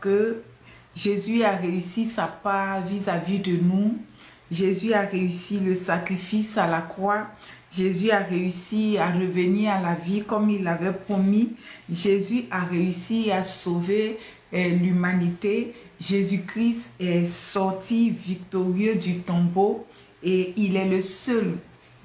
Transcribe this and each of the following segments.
que Jésus a réussi sa part vis-à-vis de nous. Jésus a réussi le sacrifice à la croix. Jésus a réussi à revenir à la vie comme il l'avait promis. Jésus a réussi à sauver l'humanité. Jésus-Christ est sorti victorieux du tombeau et il est le seul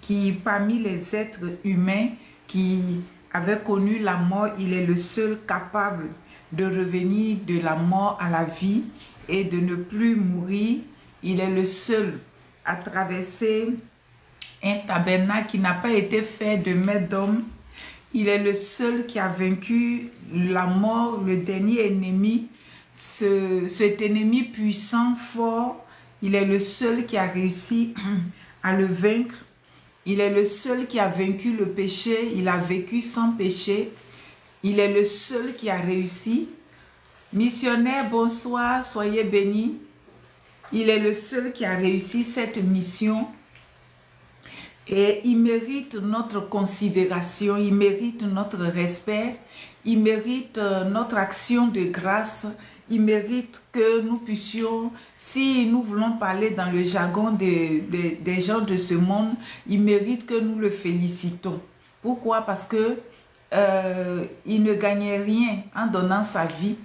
qui, parmi les êtres humains qui avaient connu la mort, il est le seul capable de revenir de la mort à la vie et de ne plus mourir. Il est le seul à traverser un tabernacle qui n'a pas été fait de main d'homme. Il est le seul qui a vaincu la mort, le dernier ennemi, cet ennemi puissant, fort. Il est le seul qui a réussi à le vaincre. Il est le seul qui a vaincu le péché. Il a vécu sans péché. Il est le seul qui a réussi. Missionnaire, bonsoir, soyez bénis. Il est le seul qui a réussi cette mission. Et il mérite notre considération, il mérite notre respect, il mérite notre action de grâce, il mérite que nous puissions, si nous voulons parler dans le jargon des gens de ce monde, il mérite que nous le félicitons. Pourquoi? Parce que il ne gagnait rien en donnant sa vie,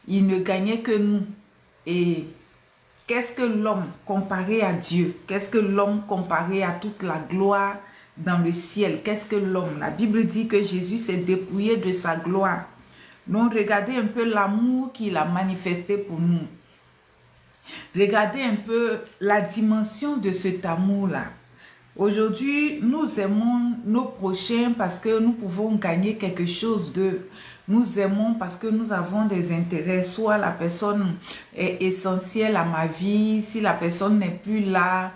il ne gagnait que nous. Et qu'est-ce que l'homme comparé à Dieu? Qu'est-ce que l'homme comparé à toute la gloire dans le ciel? Qu'est-ce que l'homme? La Bible dit que Jésus s'est dépouillé de sa gloire. Donc regardez un peu l'amour qu'il a manifesté pour nous. Regardez un peu la dimension de cet amour-là. Aujourd'hui, nous aimons nos prochains parce que nous pouvons gagner quelque chose d'eux. Nous aimons parce que nous avons des intérêts. Soit la personne est essentielle à ma vie. Si la personne n'est plus là,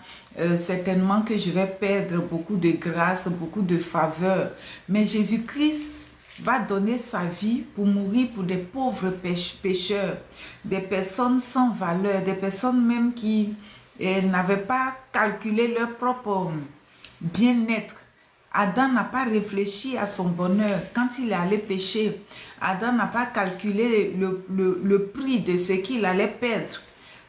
certainement que je vais perdre beaucoup de grâce, beaucoup de faveur. Mais Jésus-Christ va donner sa vie pour mourir pour des pauvres pécheurs, des personnes sans valeur, des personnes même qui n'avaient pas calculé leur propre bien-être. Adam n'a pas réfléchi à son bonheur. Quand il est allé pécher, Adam n'a pas calculé le prix de ce qu'il allait perdre.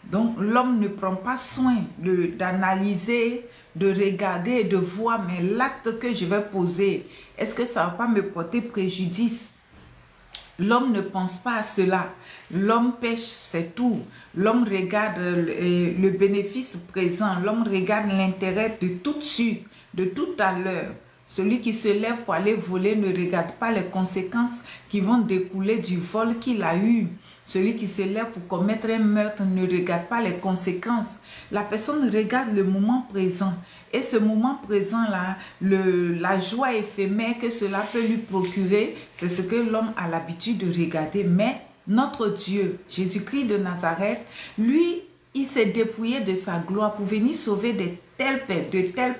Donc l'homme ne prend pas soin d'analyser, de regarder, de voir, mais l'acte que je vais poser, est-ce que ça ne va pas me porter préjudice? L'homme ne pense pas à cela. L'homme pêche, c'est tout. L'homme regarde le bénéfice présent. L'homme regarde l'intérêt de tout de suite, de tout à l'heure. Celui qui se lève pour aller voler ne regarde pas les conséquences qui vont découler du vol qu'il a eu. Celui qui se lève pour commettre un meurtre ne regarde pas les conséquences. La personne regarde le moment présent. Et ce moment présent-là, la joie éphémère que cela peut lui procurer, c'est ce que l'homme a l'habitude de regarder. Mais notre Dieu, Jésus-Christ de Nazareth, lui, il s'est dépouillé de sa gloire pour venir sauver de telles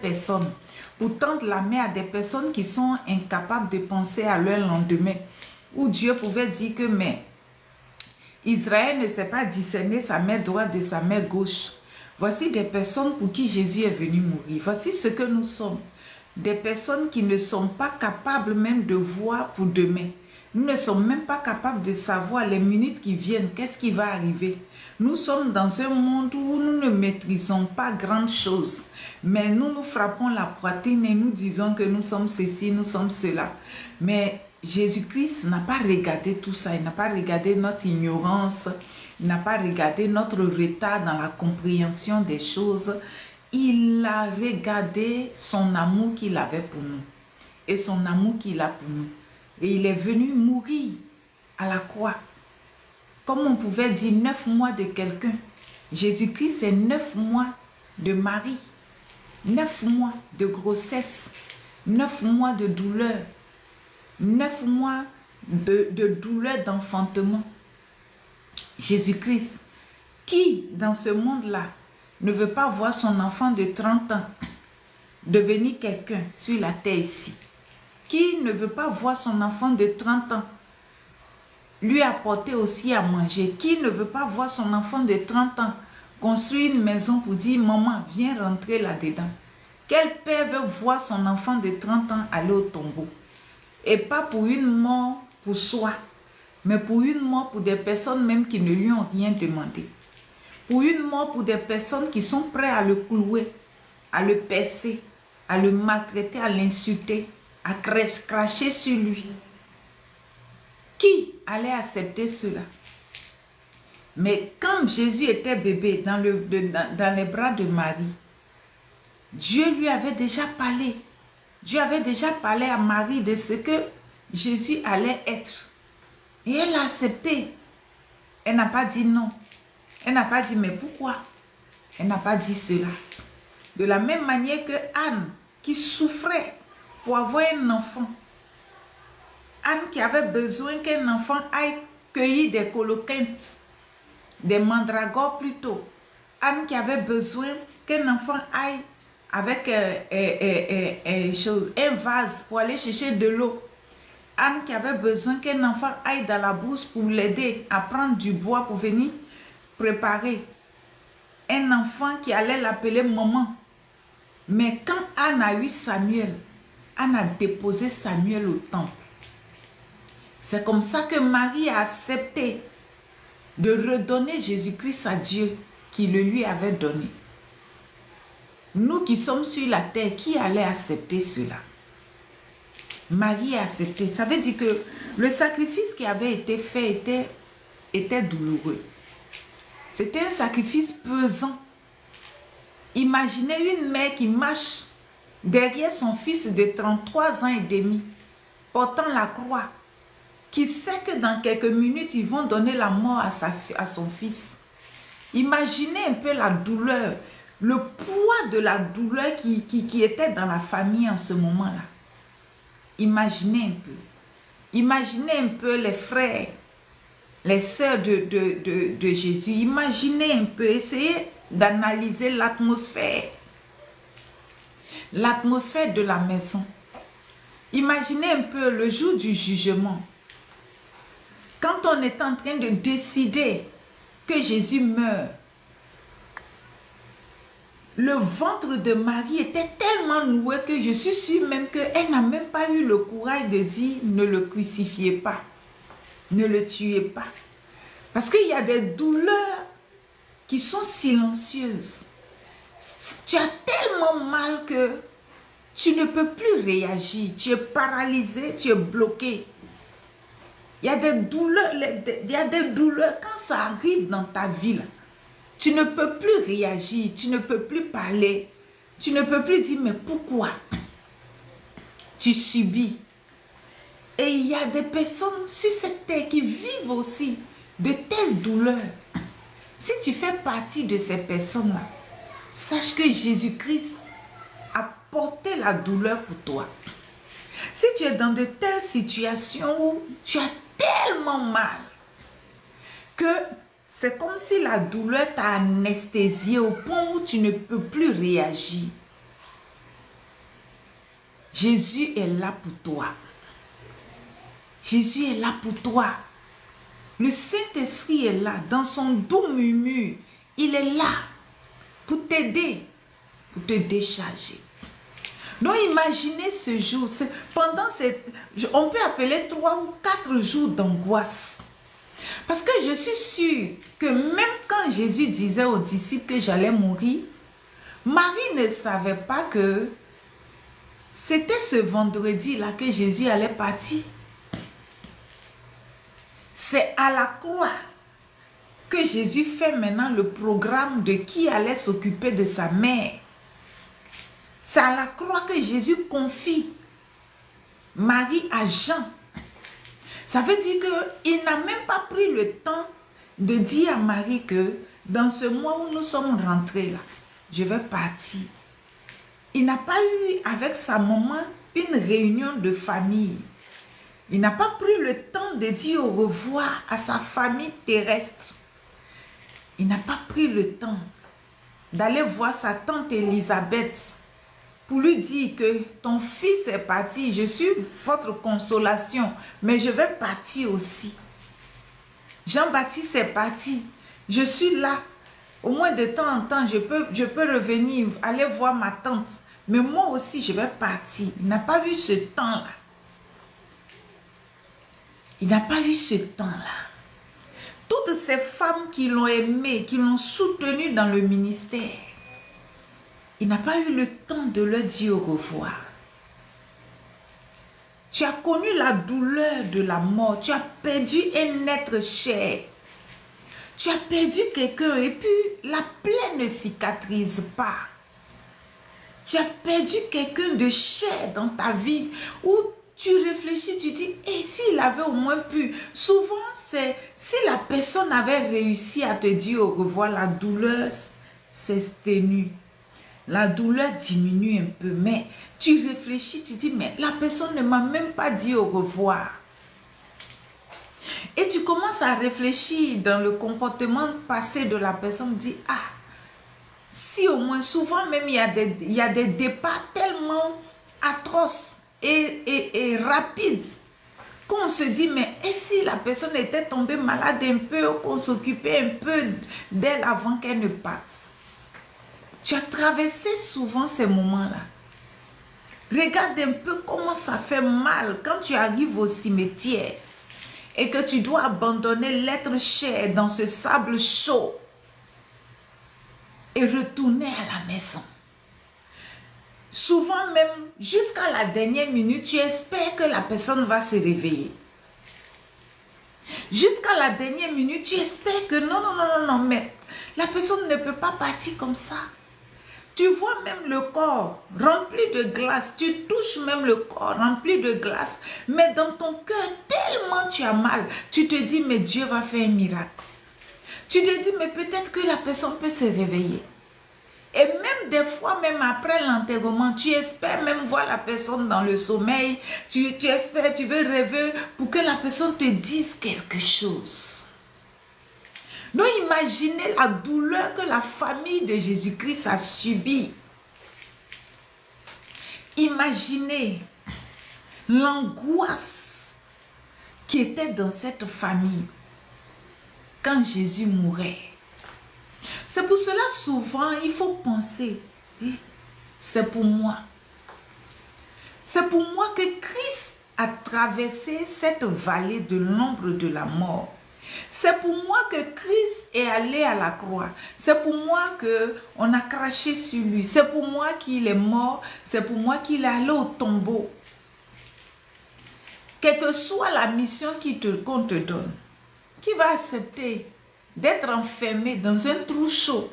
personnes. Pour tendre la main à des personnes qui sont incapables de penser à leur lendemain. Où Dieu pouvait dire que, mais Israël ne sait pas discerner sa main droite de sa main gauche. Voici des personnes pour qui Jésus est venu mourir. Voici ce que nous sommes. Des personnes qui ne sont pas capables même de voir pour demain. Nous ne sommes même pas capables de savoir les minutes qui viennent, qu'est-ce qui va arriver. Nous sommes dans un monde où nous ne maîtrisons pas grand chose. Mais nous frappons la poitrine et nous disons que nous sommes ceci, nous sommes cela. Mais Jésus-Christ n'a pas regardé tout ça. Il n'a pas regardé notre ignorance. Il n'a pas regardé notre retard dans la compréhension des choses. Il a regardé son amour qu'il avait pour nous. Et son amour qu'il a pour nous. Et il est venu mourir à la croix. Comme on pouvait dire 9 mois de quelqu'un. Jésus-Christ, c'est 9 mois de Marie. 9 mois de grossesse. 9 mois de douleur. 9 mois de douleur d'enfantement. Jésus-Christ, qui dans ce monde-là ne veut pas voir son enfant de 30 ans devenir quelqu'un sur la terre ici? Qui ne veut pas voir son enfant de 30 ans lui apporter aussi à manger? Qui ne veut pas voir son enfant de 30 ans construire une maison pour dire « Maman, viens rentrer là-dedans ». Quel père veut voir son enfant de 30 ans aller au tombeau? Et pas pour une mort pour soi, mais pour une mort pour des personnes même qui ne lui ont rien demandé. Pour une mort pour des personnes qui sont prêtes à le clouer, à le percer, à le maltraiter, à l'insulter, à cracher sur lui. Qui allait accepter cela? Mais quand Jésus était bébé dans les bras de Marie, Dieu lui avait déjà parlé. Dieu avait déjà parlé à Marie de ce que Jésus allait être. Et elle a accepté. Elle n'a pas dit non. Elle n'a pas dit mais pourquoi? Elle n'a pas dit cela. De la même manière que Anne, qui souffrait pour avoir un enfant. Anne qui avait besoin qu'un enfant aille cueillir des coloquintes, des mandragores plutôt. Anne qui avait besoin qu'un enfant aille avec un vase pour aller chercher de l'eau. Anne qui avait besoin qu'un enfant aille dans la brousse pour l'aider à prendre du bois pour venir préparer. Un enfant qui allait l'appeler maman. Mais quand Anne a eu Samuel, Anne a déposé Samuel au temple. C'est comme ça que Marie a accepté de redonner Jésus-Christ à Dieu qui le lui avait donné. Nous qui sommes sur la terre, qui allait accepter cela? Marie a accepté. Ça veut dire que le sacrifice qui avait été fait était douloureux. C'était un sacrifice pesant. Imaginez une mère qui marche derrière son fils de 33 ans et demi, portant la croix, qui sait que dans quelques minutes, ils vont donner la mort à son fils. Imaginez un peu la douleur, le poids de la douleur qui était dans la famille en ce moment-là. Imaginez un peu. Imaginez un peu les frères, les sœurs de Jésus. Imaginez un peu, essayez d'analyser l'atmosphère. L'atmosphère de la maison. Imaginez un peu le jour du jugement. Quand on est en train de décider que Jésus meurt, le ventre de Marie était tellement noué que je suis sûre même qu'elle n'a même pas eu le courage de dire ne le crucifiez pas, ne le tuez pas. Parce qu'il y a des douleurs qui sont silencieuses. Tu as tellement mal que tu ne peux plus réagir, tu es paralysé, tu es bloqué. Il y a des douleurs, quand ça arrive dans ta vie, là, tu ne peux plus réagir, tu ne peux plus parler, tu ne peux plus dire mais pourquoi? Tu subis. Et il y a des personnes sur cette terre qui vivent aussi de telles douleurs. Si tu fais partie de ces personnes-là, sache que Jésus-Christ a porté la douleur pour toi. Si tu es dans de telles situations où tu as tellement mal que c'est comme si la douleur t'a anesthésié au point où tu ne peux plus réagir. Jésus est là pour toi. Jésus est là pour toi. Le Saint-Esprit est là, dans son doux murmure. Il est là pour t'aider, pour te décharger. Donc imaginez ce jour, on peut appeler 3 ou 4 jours d'angoisse. Parce que je suis sûre que même quand Jésus disait aux disciples que j'allais mourir, Marie ne savait pas que c'était ce vendredi-là que Jésus allait partir. C'est à la croix que Jésus fait maintenant le programme de qui allait s'occuper de sa mère. C'est à la croix que Jésus confie Marie à Jean. Ça veut dire qu'il n'a même pas pris le temps de dire à Marie que dans ce mois où nous sommes rentrés là, je vais partir. Il n'a pas eu avec sa maman une réunion de famille. Il n'a pas pris le temps de dire au revoir à sa famille terrestre. Il n'a pas pris le temps d'aller voir sa tante Élisabeth pour lui dire que ton fils est parti, je suis votre consolation, mais je vais partir aussi. Jean-Baptiste est parti, je suis là. Au moins de temps en temps, je peux revenir, aller voir ma tante. Mais moi aussi, je vais partir. Il n'a pas eu ce temps-là. Il n'a pas eu ce temps-là. Toutes ces femmes qui l'ont aimé, qui l'ont soutenu dans le ministère, il n'a pas eu le temps de leur dire au revoir. Tu as connu la douleur de la mort. Tu as perdu un être cher. Tu as perdu quelqu'un et puis la plaie ne cicatrise pas. Tu as perdu quelqu'un de cher dans ta vie où tu réfléchis, tu dis, et s'il avait au moins pu. Souvent, c'est si la personne avait réussi à te dire au revoir, la douleur s'exténue. La douleur diminue un peu, mais tu réfléchis, tu dis, mais la personne ne m'a même pas dit au revoir. Et tu commences à réfléchir dans le comportement passé de la personne, dit, ah, si au moins, souvent même, il y a des départs tellement atroces et rapides, qu'on se dit, mais et si la personne était tombée malade un peu, ou qu'on s'occupait un peu d'elle avant qu'elle ne parte. Tu as traversé souvent ces moments-là. Regarde un peu comment ça fait mal quand tu arrives au cimetière et que tu dois abandonner l'être cher dans ce sable chaud et retourner à la maison. Souvent même, jusqu'à la dernière minute, tu espères que la personne va se réveiller. Jusqu'à la dernière minute, tu espères que non, mais la personne ne peut pas partir comme ça. Tu vois même le corps rempli de glace, tu touches même le corps rempli de glace, mais dans ton cœur, tellement tu as mal, tu te dis, mais Dieu va faire un miracle. Tu te dis, mais peut-être que la personne peut se réveiller. Et même des fois, même après l'enterrement, tu espères même voir la personne dans le sommeil, tu espères, tu veux rêver pour que la personne te dise quelque chose. Donc imaginez la douleur que la famille de Jésus-Christ a subie. Imaginez l'angoisse qui était dans cette famille quand Jésus mourait. C'est pour cela souvent il faut penser, c'est pour moi. C'est pour moi que Christ a traversé cette vallée de l'ombre de la mort. C'est pour moi que Christ est allé à la croix. C'est pour moi qu'on a craché sur lui. C'est pour moi qu'il est mort. C'est pour moi qu'il est allé au tombeau. Quelle que soit la mission qu'on te donne, qui va accepter d'être enfermé dans un trou chaud?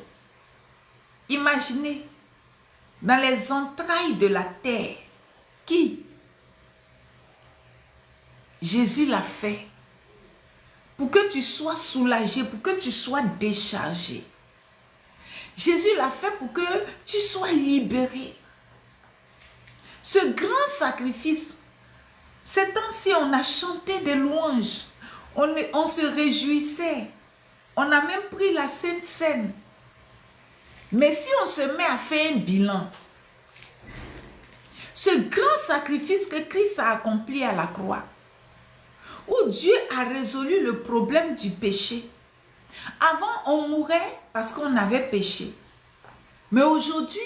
Imaginez, dans les entrailles de la terre, qui? Jésus l'a fait. Pour que tu sois soulagé, pour que tu sois déchargé. Jésus l'a fait pour que tu sois libéré. Ce grand sacrifice, ces temps-ci, on a chanté des louanges, on se réjouissait, on a même pris la Sainte Seine. Mais si on se met à faire un bilan, ce grand sacrifice que Christ a accompli à la croix, où Dieu a résolu le problème du péché. Avant, on mourait parce qu'on avait péché. Mais aujourd'hui,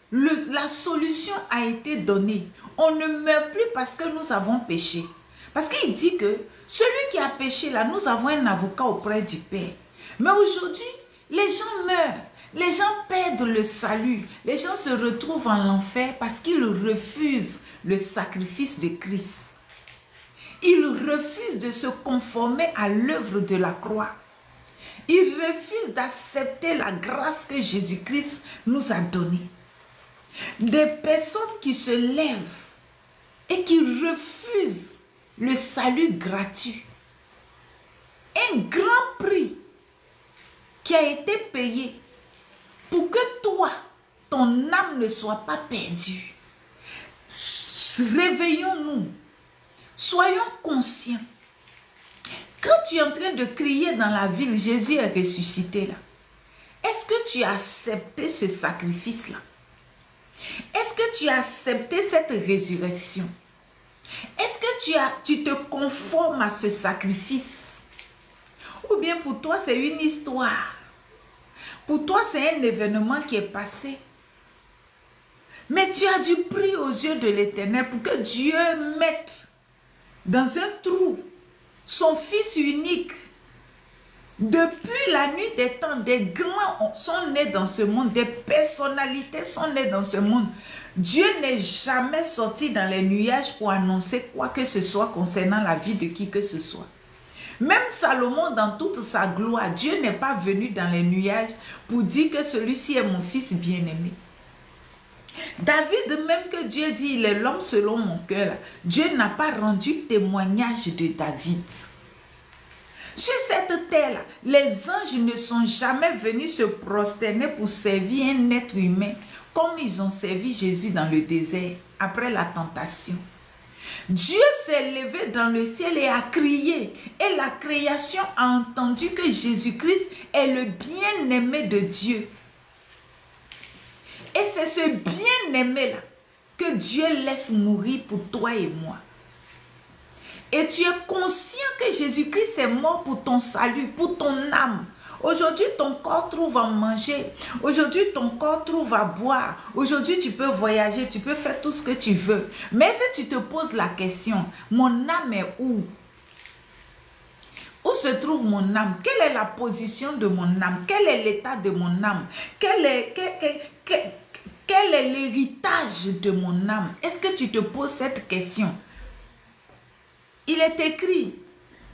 la solution a été donnée. On ne meurt plus parce que nous avons péché. Parce qu'il dit que celui qui a péché, là, nous avons un avocat auprès du Père. Mais aujourd'hui, les gens meurent. Les gens perdent le salut. Les gens se retrouvent en enfer parce qu'ils refusent le sacrifice de Christ. Ils refusent de se conformer à l'œuvre de la croix. Ils refusent d'accepter la grâce que Jésus-Christ nous a donnée. Des personnes qui se lèvent et qui refusent le salut gratuit. Un grand prix qui a été payé pour que toi, ton âme ne soit pas perdue. Réveillons-nous. Soyons conscients. Quand tu es en train de crier dans la ville, Jésus est ressuscité là. Est-ce que tu as accepté ce sacrifice-là? Est-ce que tu as accepté cette résurrection? Est-ce que tu te conformes à ce sacrifice? Ou bien pour toi, c'est une histoire. Pour toi, c'est un événement qui est passé. Mais tu as du prix aux yeux de l'Éternel pour que Dieu mette dans un trou son Fils unique. Depuis la nuit des temps, des grands sont nés dans ce monde, des personnalités sont nées dans ce monde. Dieu n'est jamais sorti dans les nuages pour annoncer quoi que ce soit concernant la vie de qui que ce soit. Même Salomon, dans toute sa gloire, Dieu n'est pas venu dans les nuages pour dire que celui-ci est mon fils bien-aimé. David, même que Dieu dit, il est l'homme selon mon cœur, Dieu n'a pas rendu témoignage de David. Sur cette terre, les anges ne sont jamais venus se prosterner pour servir un être humain comme ils ont servi Jésus dans le désert après la tentation. Dieu s'est levé dans le ciel et a crié. Et la création a entendu que Jésus-Christ est le bien-aimé de Dieu. Et c'est ce bien-aimé-là que Dieu laisse mourir pour toi et moi. Et tu es conscient que Jésus-Christ est mort pour ton salut, pour ton âme. Aujourd'hui, ton corps trouve à manger. Aujourd'hui, ton corps trouve à boire. Aujourd'hui, tu peux voyager, tu peux faire tout ce que tu veux. Mais si tu te poses la question, mon âme est où? Où se trouve mon âme? Quelle est la position de mon âme? Quel est l'état de mon âme? Quel est l'héritage de mon âme? Est-ce que tu te poses cette question? Il est écrit,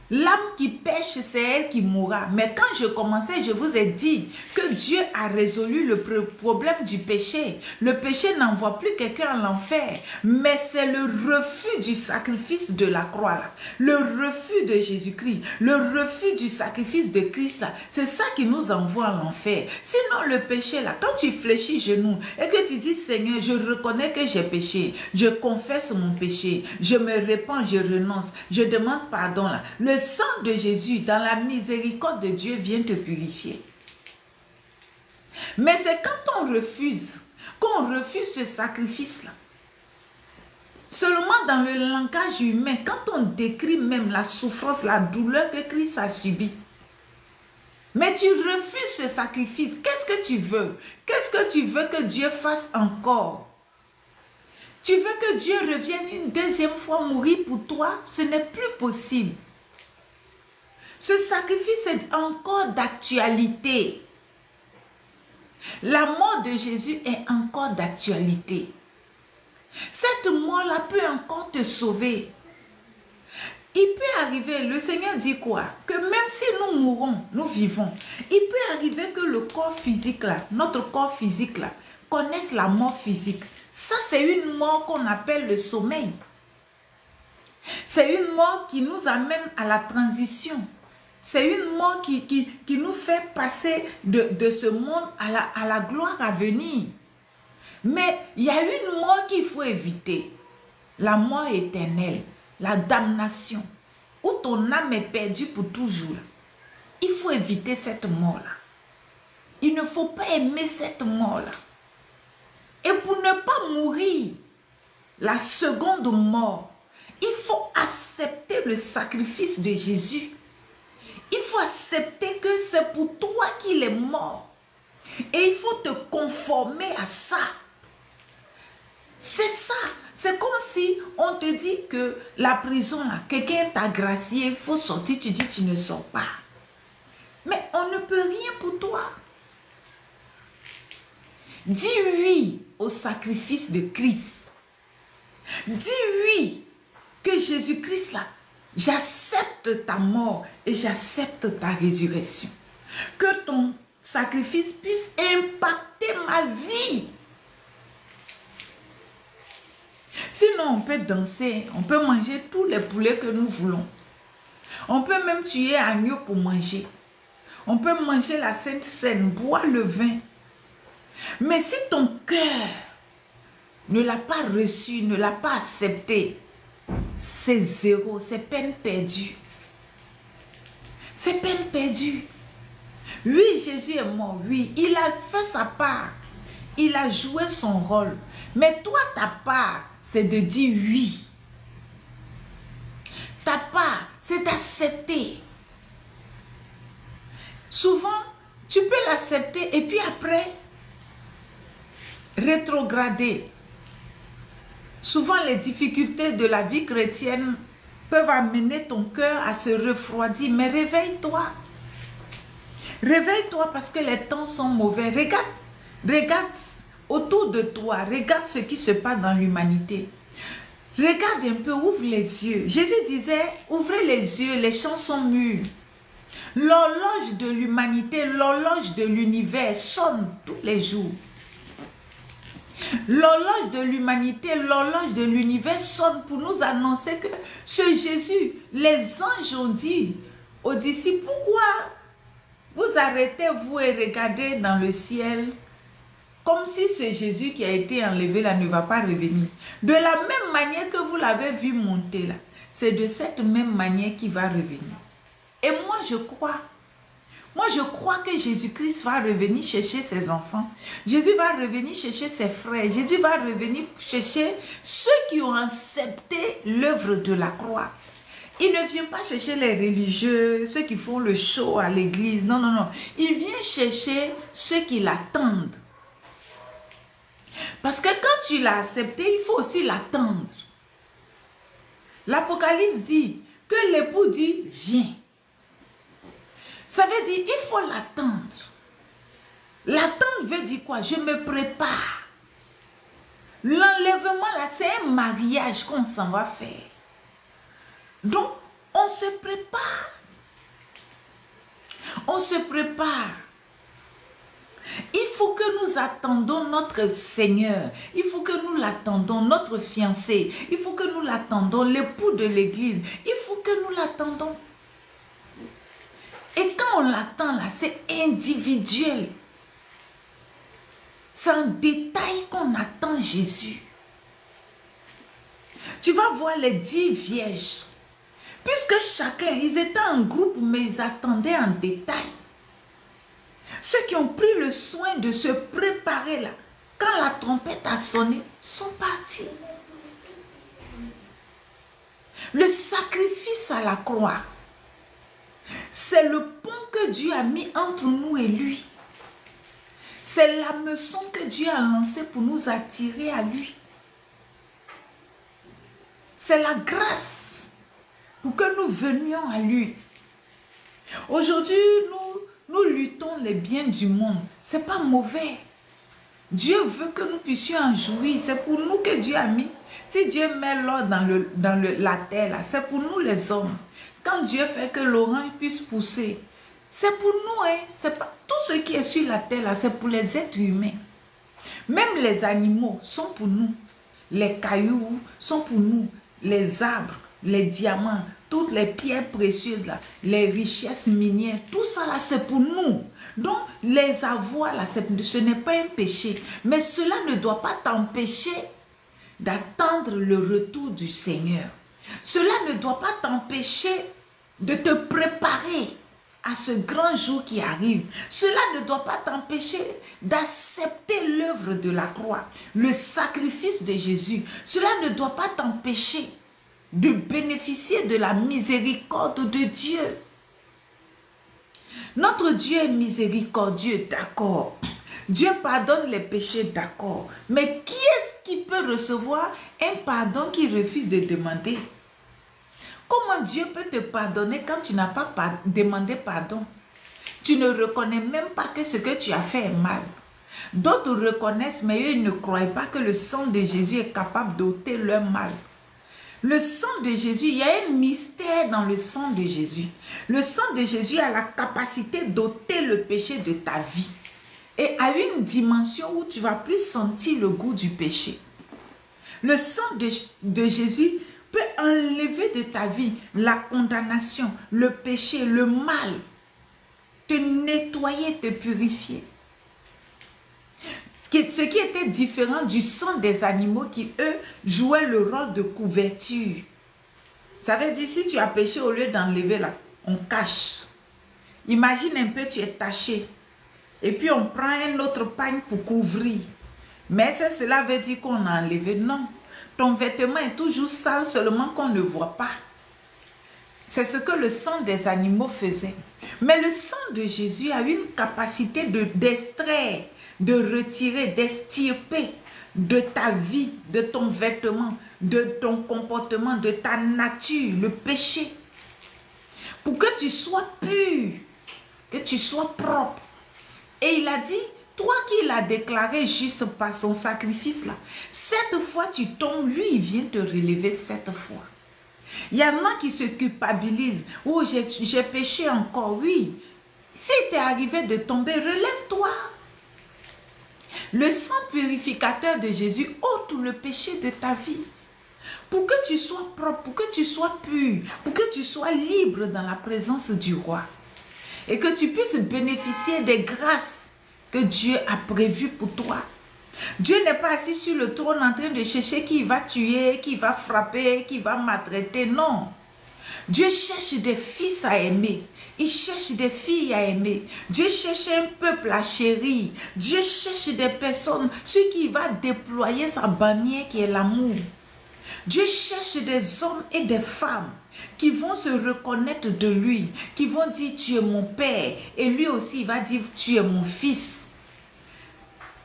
l'âme qui pêche, c'est elle qui mourra. Mais quand je commençais, je vous ai dit que Dieu a résolu le problème du péché. Le péché n'envoie plus quelqu'un à l'enfer, mais c'est le refus du sacrifice de la croix, là. Le refus de Jésus-Christ, le refus du sacrifice de Christ, c'est ça qui nous envoie à l'enfer. Sinon, le péché, là, quand tu fléchis genoux et que tu dis, Seigneur, je reconnais que j'ai péché, je confesse mon péché, je me répands, je renonce, je demande pardon, là. Le sang de Jésus, dans la miséricorde de Dieu, vient te purifier. Mais c'est quand on refuse ce sacrifice-là, seulement dans le langage humain, quand on décrit même la souffrance, la douleur que Christ a subie, mais tu refuses ce sacrifice, qu'est-ce que tu veux? Qu'est-ce que tu veux que Dieu fasse encore? Tu veux que Dieu revienne une deuxième fois mourir pour toi? Ce n'est plus possible. Ce sacrifice est encore d'actualité. La mort de Jésus est encore d'actualité. Cette mort-là peut encore te sauver. Il peut arriver, le Seigneur dit quoi? Que même si nous mourons, nous vivons. Il peut arriver que le corps physique, là, notre corps physique, là, connaisse la mort physique. Ça, c'est une mort qu'on appelle le sommeil. C'est une mort qui nous amène à la transition. C'est une mort qui nous fait passer de ce monde à la gloire à venir. Mais il y a une mort qu'il faut éviter. La mort éternelle, la damnation, où ton âme est perdue pour toujours. Il faut éviter cette mort-là. Il ne faut pas aimer cette mort-là. Et pour ne pas mourir, la seconde mort, il faut accepter le sacrifice de Jésus. Il faut accepter que c'est pour toi qu'il est mort. Et il faut te conformer à ça. C'est ça. C'est comme si on te dit que la prison, là, quelqu'un t'a gracié, il faut sortir, tu dis tu ne sors pas. Mais on ne peut rien pour toi. Dis oui au sacrifice de Christ. Dis oui que Jésus-Christ, là, j'accepte ta mort et j'accepte ta résurrection. Que ton sacrifice puisse impacter ma vie. Sinon, on peut danser, on peut manger tous les poulets que nous voulons. On peut même tuer un agneau pour manger. On peut manger la Sainte Seine, boire le vin. Mais si ton cœur ne l'a pas reçu, ne l'a pas accepté, c'est zéro, c'est peine perdue. C'est peine perdue. Oui, Jésus est mort, oui, il a fait sa part. Il a joué son rôle. Mais toi, ta part, c'est de dire oui. Ta part, c'est d'accepter. Souvent, tu peux l'accepter et puis après, rétrograder. Souvent, les difficultés de la vie chrétienne peuvent amener ton cœur à se refroidir. Mais réveille-toi. Réveille-toi parce que les temps sont mauvais. Regarde autour de toi. Regarde ce qui se passe dans l'humanité. Regarde un peu, ouvre les yeux. Jésus disait, ouvrez les yeux, les champs sont mûrs. L'horloge de l'humanité, l'horloge de l'univers sonne tous les jours. L'horloge de l'humanité, l'horloge de l'univers sonne pour nous annoncer que ce Jésus, les anges ont dit aux disciples, pourquoi vous arrêtez vous et regardez dans le ciel comme si ce Jésus qui a été enlevé là ne va pas revenir. De la même manière que vous l'avez vu monter là, c'est de cette même manière qu'il va revenir. Et moi je crois que Jésus-Christ va revenir chercher ses enfants. Jésus va revenir chercher ses frères. Jésus va revenir chercher ceux qui ont accepté l'œuvre de la croix. Il ne vient pas chercher les religieux, ceux qui font le show à l'église. Non, non, non. Il vient chercher ceux qui l'attendent. Parce que quand tu l'as accepté, il faut aussi l'attendre. L'Apocalypse dit que l'époux dit « Viens ». Ça veut dire il faut l'attendre. L'attendre veut dire quoi? Je me prépare. L'enlèvement là, c'est un mariage qu'on s'en va faire. Donc, on se prépare. On se prépare. Il faut que nous attendons notre Seigneur. Il faut que nous l'attendons, notre fiancé. Il faut que nous l'attendons, l'époux de l'église. Il faut que nous l'attendons. Et quand on l'attend là, c'est individuel. C'est en détail qu'on attend Jésus. Tu vas voir les 10 vierges. Puisque chacun, ils étaient en groupe, mais ils attendaient en détail. Ceux qui ont pris le soin de se préparer là, quand la trompette a sonné, sont partis. Le sacrifice à la croix, c'est le pont que Dieu a mis entre nous et lui. C'est l'hameçon que Dieu a lancé pour nous attirer à lui. C'est la grâce pour que nous venions à lui. Aujourd'hui, nous luttons les biens du monde. Ce n'est pas mauvais. Dieu veut que nous puissions en jouir. C'est pour nous que Dieu a mis. Si Dieu met l'or dans la terre, c'est pour nous les hommes. Quand Dieu fait que l'orange puisse pousser, c'est pour nous. Hein? C'est pas, tout ce qui est sur la terre, c'est pour les êtres humains. Même les animaux sont pour nous. Les cailloux sont pour nous. Les arbres, les diamants, toutes les pierres précieuses, là, les richesses minières, tout ça là, c'est pour nous. Donc, les avoir là, ce n'est pas un péché. Mais cela ne doit pas t'empêcher d'attendre le retour du Seigneur. Cela ne doit pas t'empêcher de te préparer à ce grand jour qui arrive. Cela ne doit pas t'empêcher d'accepter l'œuvre de la croix, le sacrifice de Jésus. Cela ne doit pas t'empêcher de bénéficier de la miséricorde de Dieu. Notre Dieu est miséricordieux, d'accord. Dieu pardonne les péchés, d'accord. Mais qui est-ce qui peut recevoir un pardon qu'il refuse de demander? Comment Dieu peut te pardonner quand tu n'as pas demandé pardon? Tu ne reconnais même pas que ce que tu as fait est mal. D'autres reconnaissent, mais eux ils ne croient pas que le sang de Jésus est capable d'ôter leur mal. Le sang de Jésus, il y a un mystère dans le sang de Jésus. Le sang de Jésus a la capacité d'ôter le péché de ta vie. Et à une dimension où tu ne vas plus sentir le goût du péché. Le sang de Jésus peut enlever de ta vie la condamnation, le péché, le mal. Te nettoyer, te purifier. Ce qui était différent du sang des animaux qui, eux, jouaient le rôle de couverture. Ça veut dire, si tu as péché, au lieu d'enlever là, on cache. Imagine un peu, tu es taché. Et puis on prend un autre pagne pour couvrir. Mais cela veut dire qu'on a enlevé. Non. Ton vêtement est toujours sale, seulement qu'on ne voit pas. C'est ce que le sang des animaux faisait. Mais le sang de Jésus a une capacité d'extraire, de retirer, d'extirper de ta vie, de ton vêtement, de ton comportement, de ta nature, le péché. Pour que tu sois pur, que tu sois propre. Et il a dit, toi qui l'as déclaré juste par son sacrifice là, 7 fois tu tombes, lui il vient te relever 7 fois. Il y en a qui se culpabilisent. Oh, j'ai péché encore, oui. Si t'es arrivé de tomber, relève-toi. Le sang purificateur de Jésus ôte tout le péché de ta vie. Pour que tu sois propre, pour que tu sois pur, pour que tu sois libre dans la présence du roi. Et que tu puisses bénéficier des grâces que Dieu a prévues pour toi. Dieu n'est pas assis sur le trône en train de chercher qui va tuer, qui va frapper, qui va maltraiter. Non. Dieu cherche des fils à aimer. Il cherche des filles à aimer. Dieu cherche un peuple à chérir. Dieu cherche des personnes sur qui il va déployer sa bannière qui est l'amour. Dieu cherche des hommes et des femmes qui vont se reconnaître de lui, qui vont dire tu es mon père et lui aussi il va dire tu es mon fils.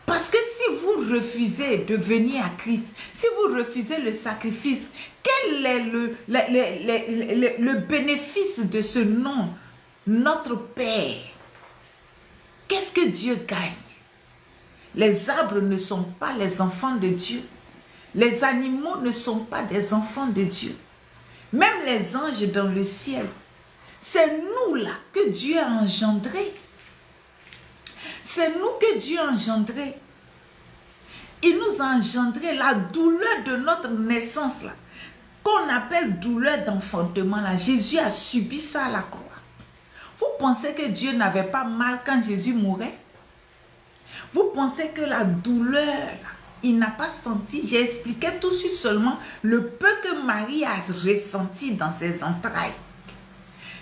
Parce que si vous refusez de venir à Christ, si vous refusez le sacrifice, quel est le bénéfice de ce nom, notre Père? Qu'est-ce que Dieu gagne? Les arbres ne sont pas les enfants de Dieu. Les animaux ne sont pas des enfants de Dieu. Même les anges dans le ciel. C'est nous là que Dieu a engendré. C'est nous que Dieu a engendré. Il nous a engendré la douleur de notre naissance là, qu'on appelle douleur d'enfantement là. Jésus a subi ça à la croix. Vous pensez que Dieu n'avait pas mal quand Jésus mourait? Vous pensez que la douleur là, il n'a pas senti? J'ai expliqué tout de suite seulement le peu que Marie a ressenti dans ses entrailles.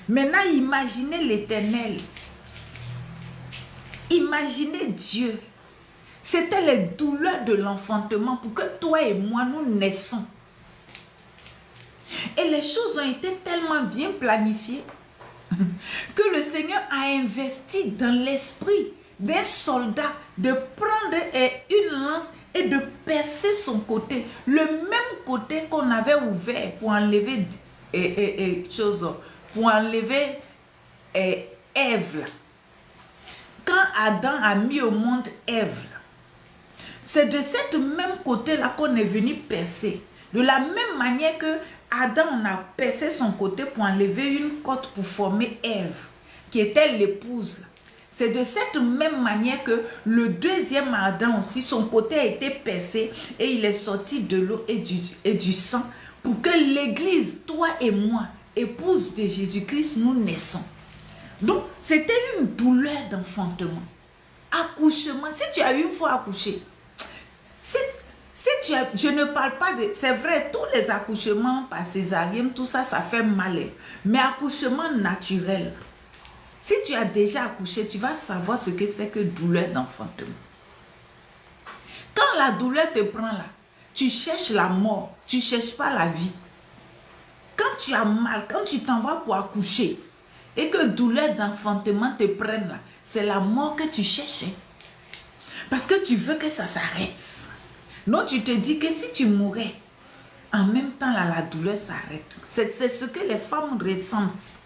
Maintenant, imaginez l'Éternel. Imaginez Dieu. C'était les douleurs de l'enfantement pour que toi et moi, nous naissons. Et les choses ont été tellement bien planifiées que le Seigneur a investi dans l'esprit d'un soldat de prendre une lance et de percer son côté. Le même côté qu'on avait ouvert pour enlever pour enlever Ève. Quand Adam a mis au monde Ève, c'est de cette même côté-là qu'on est venu percer. De la même manière que Adam a percé son côté pour enlever une côte pour former Ève, qui était l'épouse. C'est de cette même manière que le deuxième Adam aussi, son côté a été percé et il est sorti de l'eau et du sang pour que l'Église, toi et moi, épouse de Jésus-Christ, nous naissons. Donc, c'était une douleur d'enfantement. Accouchement, si tu as une fois accouché, je ne parle pas de... C'est vrai, tous les accouchements par césarienne, tout ça, ça fait mal. Mais accouchement naturel, si tu as déjà accouché, tu vas savoir ce que c'est que douleur d'enfantement. Quand la douleur te prend là, tu cherches la mort, tu ne cherches pas la vie. Quand tu as mal, quand tu t'en vas pour accoucher, et que douleur d'enfantement te prenne là, c'est la mort que tu cherchais. Parce que tu veux que ça s'arrête. Non, tu te dis que si tu mourais, en même temps là, la douleur s'arrête. C'est ce que les femmes ressentent.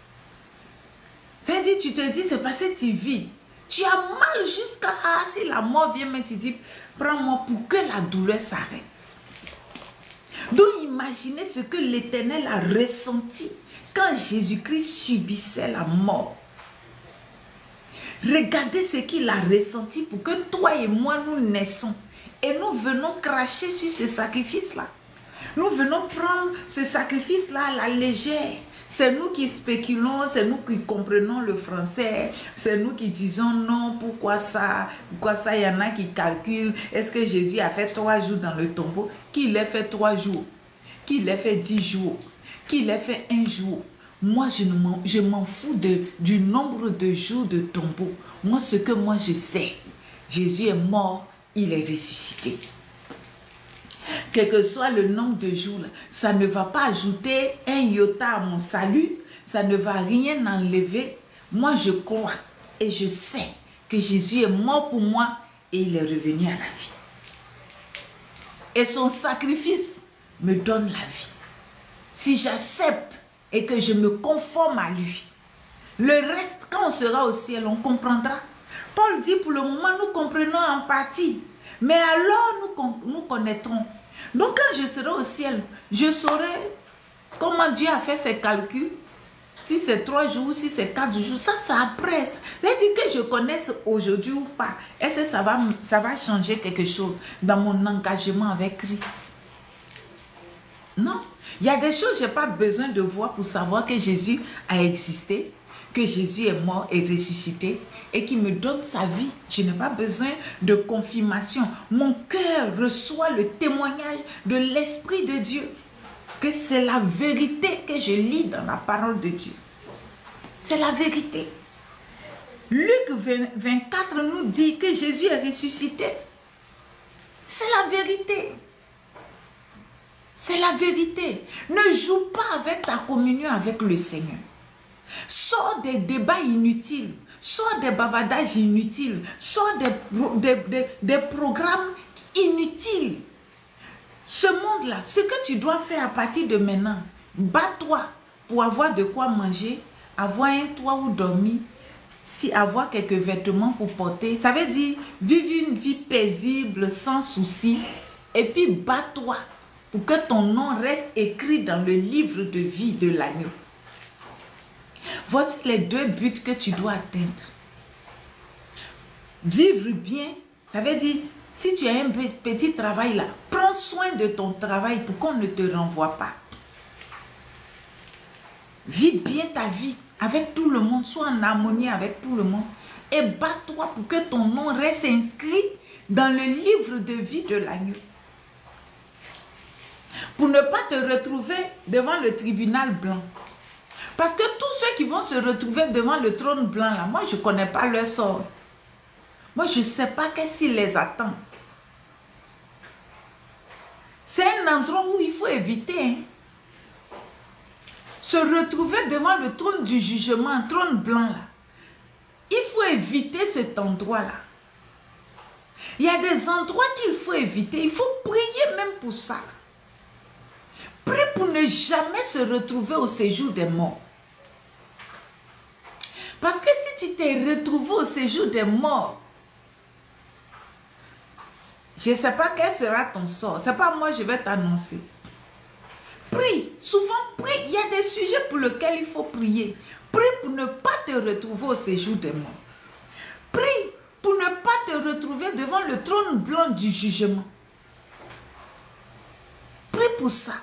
C'est-à-dire, tu te dis, c'est parce que tu vis. Tu as mal jusqu'à... Ah, si la mort vient, mais tu dis, prends-moi pour que la douleur s'arrête. Donc, imaginez ce que l'Éternel a ressenti quand Jésus-Christ subissait la mort. Regardez ce qu'il a ressenti pour que toi et moi, nous naissons. Et nous venons cracher sur ce sacrifice-là. Nous venons prendre ce sacrifice-là à la légère. C'est nous qui spéculons, c'est nous qui comprenons le français, c'est nous qui disons non, pourquoi ça, il y en a qui calculent, est-ce que Jésus a fait 3 jours dans le tombeau, qu'il l'a fait 3 jours, qu'il l'a fait 10 jours, qu'il l'a fait 1 jour. Moi, je m'en fous du nombre de jours de tombeau. Moi, ce que moi je sais, Jésus est mort, il est ressuscité. Quel que soit le nombre de jours, ça ne va pas ajouter un iota à mon salut, ça ne va rien enlever. Moi, je crois et je sais que Jésus est mort pour moi et il est revenu à la vie. Et son sacrifice me donne la vie. Si j'accepte et que je me conforme à lui, le reste, quand on sera au ciel, on comprendra. Paul dit, pour le moment, nous comprenons en partie. Mais alors, nous connaîtrons. Donc, quand je serai au ciel, je saurai comment Dieu a fait ses calculs. Si c'est 3 jours, si c'est 4 jours, ça après. C'est-à-dire que je connaisse aujourd'hui ou pas. Est-ce que ça va changer quelque chose dans mon engagement avec Christ? Non. Il y a des choses que je n'ai pas besoin de voir pour savoir que Jésus a existé, que Jésus est mort et ressuscité et qu'il me donne sa vie. Je n'ai pas besoin de confirmation. Mon cœur reçoit le témoignage de l'Esprit de Dieu, que c'est la vérité que je lis dans la parole de Dieu. C'est la vérité. Luc 24 nous dit que Jésus est ressuscité. C'est la vérité. C'est la vérité. Ne joue pas avec ta communion avec le Seigneur. Sors des débats inutiles. Sors des bavardages inutiles. Sors des programmes inutiles. Ce monde-là, ce que tu dois faire à partir de maintenant, bats-toi pour avoir de quoi manger, avoir un toit où dormir, avoir quelques vêtements pour porter. Ça veut dire vivre une vie paisible, sans souci. Et puis bats-toi pour que ton nom reste écrit dans le livre de vie de l'agneau. Voici les 2 buts que tu dois atteindre. Vivre bien, ça veut dire, si tu as un petit travail là, prends soin de ton travail pour qu'on ne te renvoie pas. Vis bien ta vie avec tout le monde, sois en harmonie avec tout le monde et bats-toi pour que ton nom reste inscrit dans le livre de vie de l'agneau. Pour ne pas te retrouver devant le tribunal blanc. Parce que tous ceux qui vont se retrouver devant le trône blanc là, moi je ne connais pas leur sort. Moi je ne sais pas qu'est-ce qui les attend. C'est un endroit où il faut éviter. Hein. Se retrouver devant le trône du jugement, un trône blanc là. Il faut éviter cet endroit-là. Il y a des endroits qu'il faut éviter. Il faut prier même pour ça. Prie pour ne jamais se retrouver au séjour des morts. Parce que si tu t'es retrouvé au séjour des morts, je ne sais pas quel sera ton sort. Ce n'est pas moi, je vais t'annoncer. Prie, souvent prie. Il y a des sujets pour lesquels il faut prier. Prie pour ne pas te retrouver au séjour des morts. Prie pour ne pas te retrouver devant le trône blanc du jugement. Prie pour ça.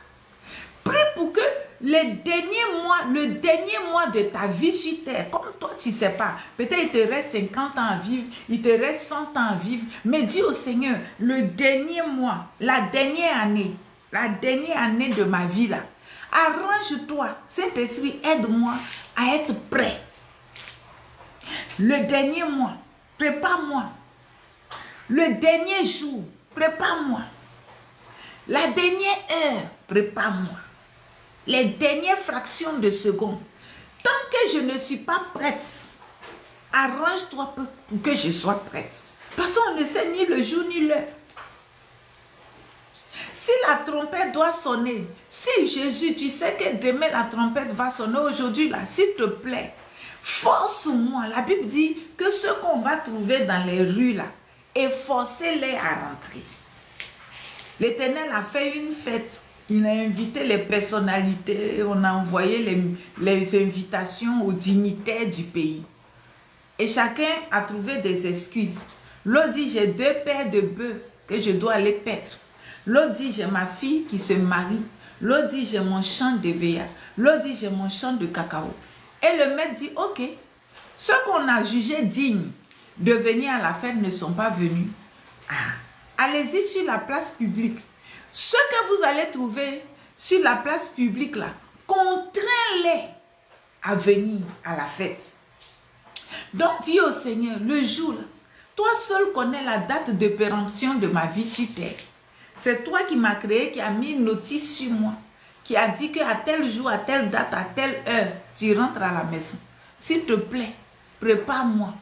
Prie pour que le dernier mois de ta vie sur terre, comme toi tu ne sais pas, peut-être il te reste 50 ans à vivre, il te reste 100 ans à vivre, mais dis au Seigneur, le dernier mois, la dernière année de ma vie là, arrange-toi, Saint-Esprit, aide-moi à être prêt. Le dernier mois, prépare-moi. Le dernier jour, prépare-moi. La dernière heure, prépare-moi. Les dernières fractions de seconde. Tant que je ne suis pas prête, arrange-toi pour que je sois prête. Parce qu'on ne sait ni le jour ni l'heure. Si la trompette doit sonner, si Jésus, tu sais que demain la trompette va sonner aujourd'hui là, s'il te plaît, force-moi. La Bible dit que ceux qu'on va trouver dans les rues là, forcez-les à rentrer. L'Éternel a fait une fête. Il a invité les personnalités, on a envoyé les invitations aux dignitaires du pays. Et chacun a trouvé des excuses. L'autre dit, j'ai 2 paires de bœufs que je dois aller paître. L'autre dit, j'ai ma fille qui se marie. L'autre dit, j'ai mon champ de veillard. L'autre dit, j'ai mon champ de cacao. Et le maître dit, ok, ceux qu'on a jugés dignes de venir à la fête ne sont pas venus. Allez-y sur la place publique. Ceux que vous allez trouver sur la place publique là, contrains-les à venir à la fête. Donc dis au Seigneur, le jour là, toi seul connais la date de péremption de ma vie sur terre. C'est toi qui m'as créé, qui a mis une notice sur moi, qui a dit qu'à tel jour, à telle date, à telle heure, tu rentres à la maison. S'il te plaît, prépare-moi.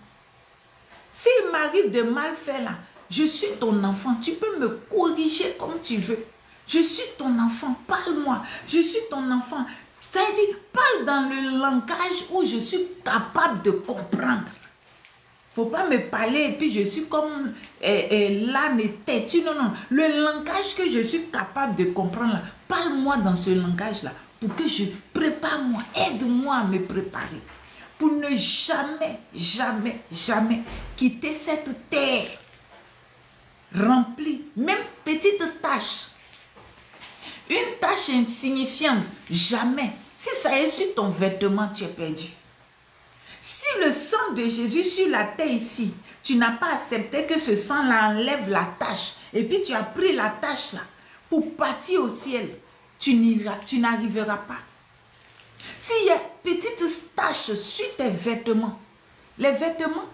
S'il m'arrive de mal faire là, je suis ton enfant, tu peux me corriger comme tu veux. Je suis ton enfant, parle-moi, je suis ton enfant. Ça veut dire, parle dans le langage où je suis capable de comprendre. Il ne faut pas me parler et puis je suis comme l'âne et têtu. Non, non. Le langage que je suis capable de comprendre, parle-moi dans ce langage-là pour que je prépare-moi, aide-moi à me préparer. Pour ne jamais, jamais, jamais quitter cette terre remplie, même petite tâche. Une tâche insignifiante, jamais. Si ça est sur ton vêtement, tu es perdu. Si le sang de Jésus sur la terre ici, tu n'as pas accepté que ce sang-là enlève la tâche, et puis tu as pris la tâche là pour partir au ciel, tu n'arriveras pas. S'il y a une petite tache sur tes vêtements, les vêtements,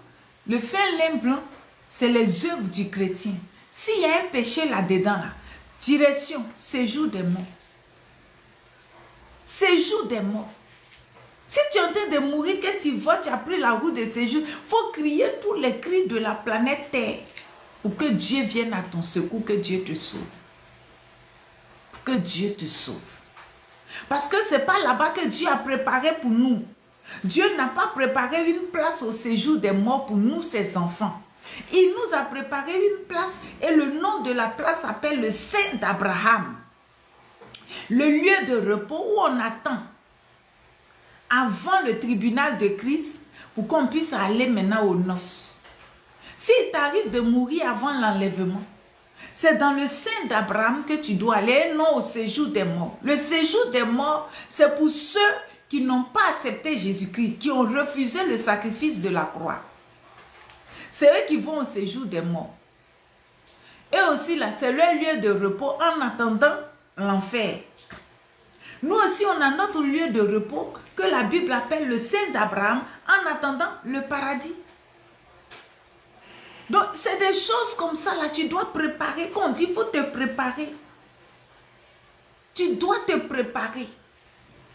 le fin lin blanc, c'est les œuvres du chrétien. S'il y a un péché là-dedans, là, direction, séjour des morts. Séjour des morts. Si tu es en train de mourir, que tu vois, tu as pris la route de séjour, il faut crier tous les cris de la planète Terre pour que Dieu vienne à ton secours, que Dieu te sauve. Pour que Dieu te sauve. Parce que ce n'est pas là-bas que Dieu a préparé pour nous. Dieu n'a pas préparé une place au séjour des morts pour nous, ses enfants. Il nous a préparé une place et le nom de la place s'appelle le Sein d'Abraham. Le lieu de repos où on attend avant le tribunal de Christ pour qu'on puisse aller maintenant aux noces. S'il t'arrive de mourir avant l'enlèvement, c'est dans le sein d'Abraham que tu dois aller, non au séjour des morts. Le séjour des morts, c'est pour ceux qui n'ont pas accepté Jésus-Christ, qui ont refusé le sacrifice de la croix. C'est eux qui vont au séjour des morts. Et aussi là, c'est leur lieu de repos en attendant l'enfer. Nous aussi, on a notre lieu de repos que la Bible appelle le sein d'Abraham en attendant le paradis. Donc, c'est des choses comme ça, là, tu dois préparer. Quand on dit, il faut te préparer. Tu dois te préparer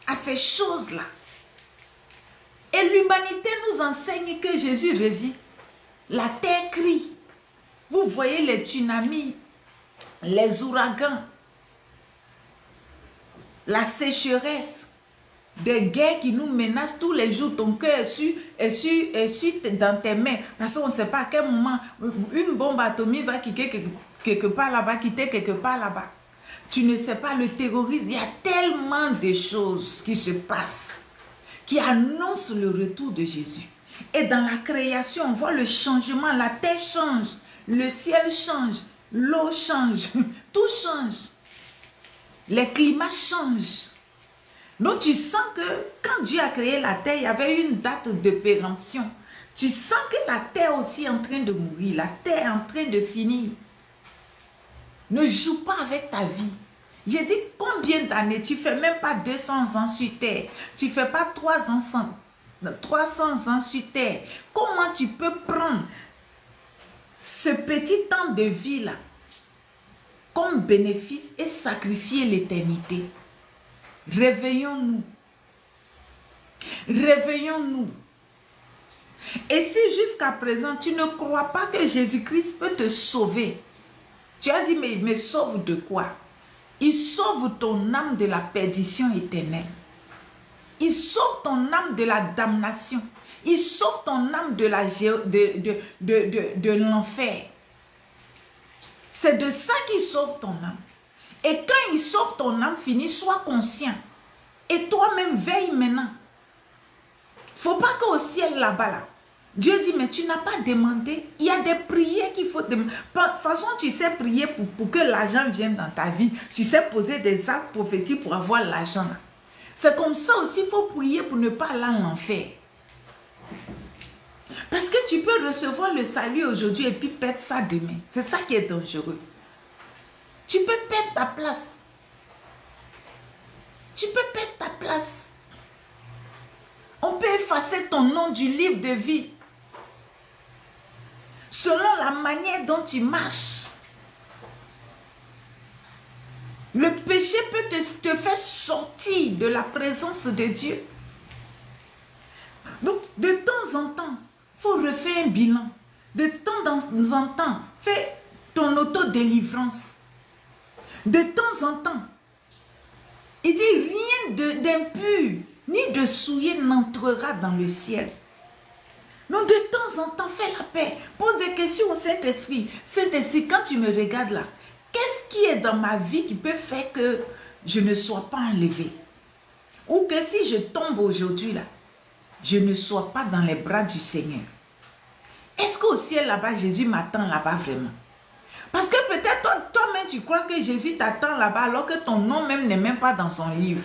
à ces choses-là. Et l'humanité nous enseigne que Jésus revient. La terre crie. Vous voyez les tsunamis, les ouragans, la sécheresse, des guerres qui nous menacent tous les jours. Ton cœur est su dans tes mains. Parce qu'on ne sait pas à quel moment une bombe atomique va quitter quelque part là-bas, Tu ne sais pas, le terrorisme, il y a tellement de choses qui se passent, qui annoncent le retour de Jésus. Et dans la création, on voit le changement, la terre change, le ciel change, l'eau change, tout change. Les climats changent. Donc tu sens que quand Dieu a créé la terre, il y avait une date de péremption. Tu sens que la terre aussi est en train de mourir, la terre est en train de finir. Ne joue pas avec ta vie. J'ai dit combien d'années, tu ne fais même pas 200 ans sur terre, tu ne fais pas 300 ans sur terre. Comment tu peux prendre ce petit temps de vie là comme bénéfice et sacrifier l'éternité? Réveillons-nous. Réveillons-nous. Et si jusqu'à présent, tu ne crois pas que Jésus-Christ peut te sauver, tu as dit, mais il me sauve de quoi? Il sauve ton âme de la perdition éternelle. Il sauve ton âme de la damnation. Il sauve ton âme de l'enfer. C'est de ça qu'il sauve ton âme. Et quand il sauve ton âme, sois conscient. Et toi-même, veille maintenant. Il ne faut pas qu'au ciel là-bas, là, Dieu dit, mais tu n'as pas demandé. Il y a des prières qu'il faut demander. De toute façon, tu sais prier pour que l'argent vienne dans ta vie. Tu sais poser des actes prophétiques pour avoir l'argent. C'est comme ça aussi, il faut prier pour ne pas aller en enfer. Parce que tu peux recevoir le salut aujourd'hui et puis perdre ça demain. C'est ça qui est dangereux. Tu peux perdre ta place. Tu peux perdre ta place. On peut effacer ton nom du livre de vie. Selon la manière dont tu marches. Le péché peut te faire sortir de la présence de Dieu. Donc, de temps en temps, il faut refaire un bilan. De temps en temps, fais ton auto-délivrance. De temps en temps. Il dit rien d'impur ni de souillé n'entrera dans le ciel. Donc de temps en temps, fais la paix. Pose des questions au Saint-Esprit. Saint-Esprit, quand tu me regardes là, qu'est-ce qui est dans ma vie qui peut faire que je ne sois pas enlevé? Ou que si je tombe aujourd'hui là, je ne sois pas dans les bras du Seigneur. Est-ce qu'au ciel là-bas, Jésus m'attend là-bas vraiment? Parce que peut-être toi-même tu crois que Jésus t'attend là-bas alors que ton nom même n'est même pas dans son livre.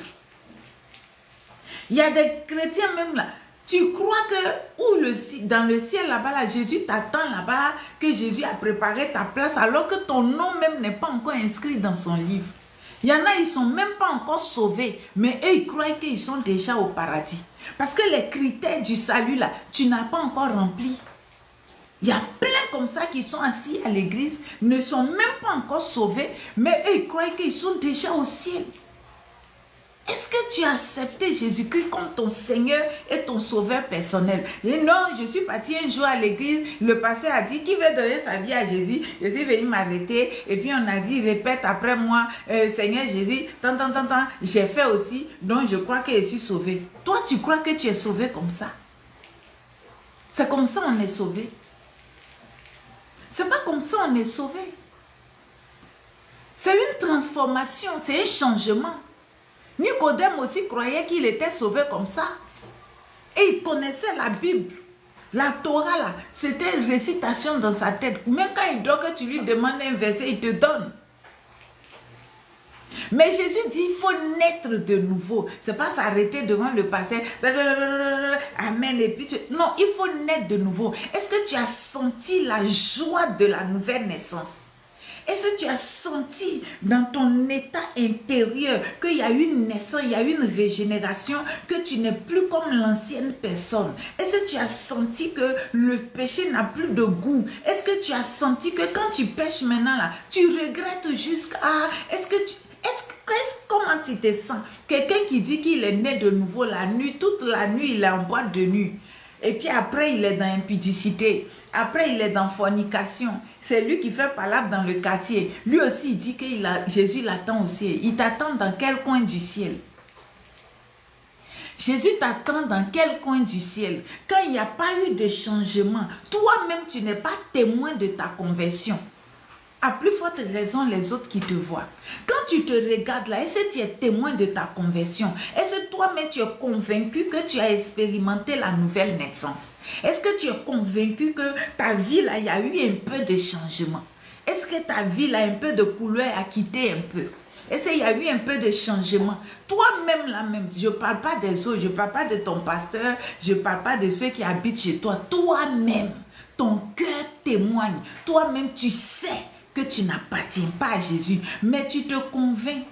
Il y a des chrétiens même là. Tu crois que dans le ciel là-bas, là, Jésus t'attend là-bas, que Jésus a préparé ta place alors que ton nom même n'est pas encore inscrit dans son livre. Il y en a, ils ne sont même pas encore sauvés, mais eux, ils croient qu'ils sont déjà au paradis. Parce que les critères du salut là, tu n'as pas encore rempli. Il y a plein comme ça qui sont assis à l'église, ne sont même pas encore sauvés, mais eux, ils croient qu'ils sont déjà au ciel. Est-ce que tu as accepté Jésus-Christ comme ton Seigneur et ton Sauveur personnel? Et non, je suis parti un jour à l'église, le pasteur a dit, qui veut donner sa vie à Jésus? Je suis venu m'arrêter et puis on a dit, répète après moi, Seigneur Jésus, tant, j'ai fait aussi, donc je crois que je suis sauvé. Toi, tu crois que tu es sauvé comme ça? C'est comme ça on est sauvé. C'est pas comme ça on est sauvé. C'est une transformation, c'est un changement. Nicodème aussi croyait qu'il était sauvé comme ça. Et il connaissait la Bible. La Torah, là, c'était une récitation dans sa tête. Même quand il dort, que tu lui demandes un verset, il te donne. Mais Jésus dit, il faut naître de nouveau. C'est pas s'arrêter devant le passé. Amen. Et puis, non, il faut naître de nouveau. Est-ce que tu as senti la joie de la nouvelle naissance? Est-ce que tu as senti dans ton état intérieur qu'il y a une naissance, il y a une régénération, que tu n'es plus comme l'ancienne personne? Est-ce que tu as senti que le péché n'a plus de goût? Est-ce que tu as senti que quand tu pêches maintenant là, tu regrettes jusqu'à... Comment tu te sens? Quelqu'un qui dit qu'il est né de nouveau la nuit, toute la nuit il est en boîte de nuit. Et puis après, il est dans impudicité. Après, il est dans fornication. C'est lui qui fait palabre dans le quartier. Lui aussi, il dit que Jésus l'attend au ciel. Il t'attend dans quel coin du ciel? Jésus t'attend dans quel coin du ciel? Quand il n'y a pas eu de changement, toi-même, tu n'es pas témoin de ta conversion. À plus forte raison, les autres qui te voient. Quand tu te regardes là, est-ce que tu es témoin de ta conversion? Est-ce que toi-même tu es convaincu que tu as expérimenté la nouvelle naissance? Est-ce que tu es convaincu que ta vie là, il y a eu un peu de changement? Est-ce que ta vie là, un peu de couleur a quitté un peu? Est-ce qu'il y a eu un peu de changement? Toi-même là même, je ne parle pas des autres, je ne parle pas de ton pasteur, je ne parle pas de ceux qui habitent chez toi. Toi-même, ton cœur témoigne. Toi-même, tu sais que tu n'appartiens pas à Jésus, mais tu te convaincs.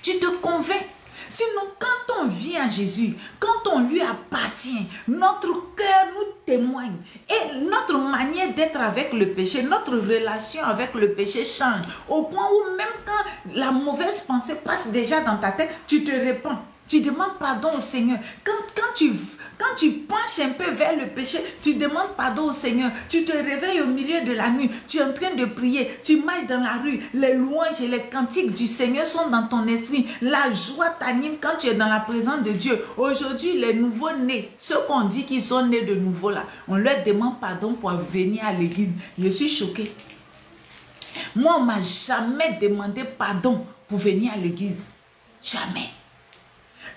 Tu te convaincs. Sinon, quand on vient à Jésus, quand on lui appartient, notre cœur nous témoigne. Et notre manière d'être avec le péché, notre relation avec le péché change. Au point où même quand la mauvaise pensée passe déjà dans ta tête, tu te répands. Tu demandes pardon au Seigneur. Quand tu penches un peu vers le péché, tu demandes pardon au Seigneur. Tu te réveilles au milieu de la nuit. Tu es en train de prier. Tu marches dans la rue. Les louanges et les cantiques du Seigneur sont dans ton esprit. La joie t'anime quand tu es dans la présence de Dieu. Aujourd'hui, les nouveaux-nés, ceux qu'on dit qu'ils sont nés de nouveau là, on leur demande pardon pour venir à l'église. Je suis choquée. Moi, on ne m'a jamais demandé pardon pour venir à l'église. Jamais.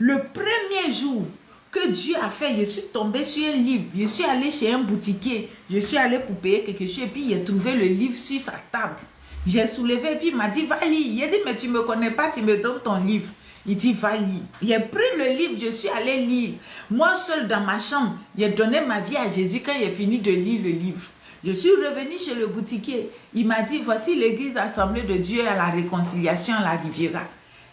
Le premier jour que Dieu a fait, je suis tombée sur un livre. Je suis allée chez un boutiquier. Je suis allée pour payer quelque chose. Et puis, il a trouvé le livre sur sa table. J'ai soulevé et puis il m'a dit, va lire. Il a dit, mais tu ne me connais pas, tu me donnes ton livre. Il dit, va lire. J'ai pris le livre, je suis allée lire. Moi seule dans ma chambre, j'ai donné ma vie à Jésus quand j'ai fini de lire le livre. Je suis revenue chez le boutiquier. Il m'a dit, voici l'église Assemblée de Dieu à la réconciliation à la Riviera.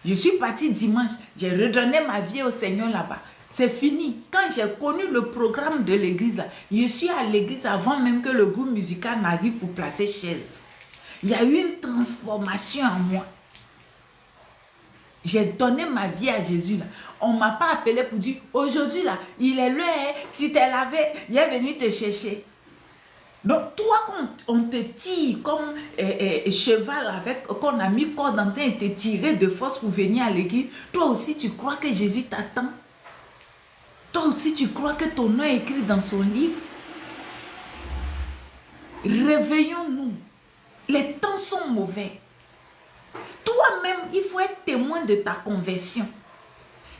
Je suis partie dimanche, j'ai redonné ma vie au Seigneur là-bas. C'est fini. Quand j'ai connu le programme de l'église, je suis à l'église avant même que le groupe musical n'arrive pour placer chaise. Il y a eu une transformation en moi. J'ai donné ma vie à Jésus là. On ne m'a pas appelé pour dire, aujourd'hui là, il est l'heure, tu t'es lavé, il est venu te chercher. Donc, toi, quand on te tire comme cheval avec, qu'on a mis corde en train et te tirer de force pour venir à l'église, toi aussi, tu crois que Jésus t'attend? Toi aussi, tu crois que ton nom est écrit dans son livre? Réveillons-nous. Les temps sont mauvais. Toi-même, il faut être témoin de ta conversion.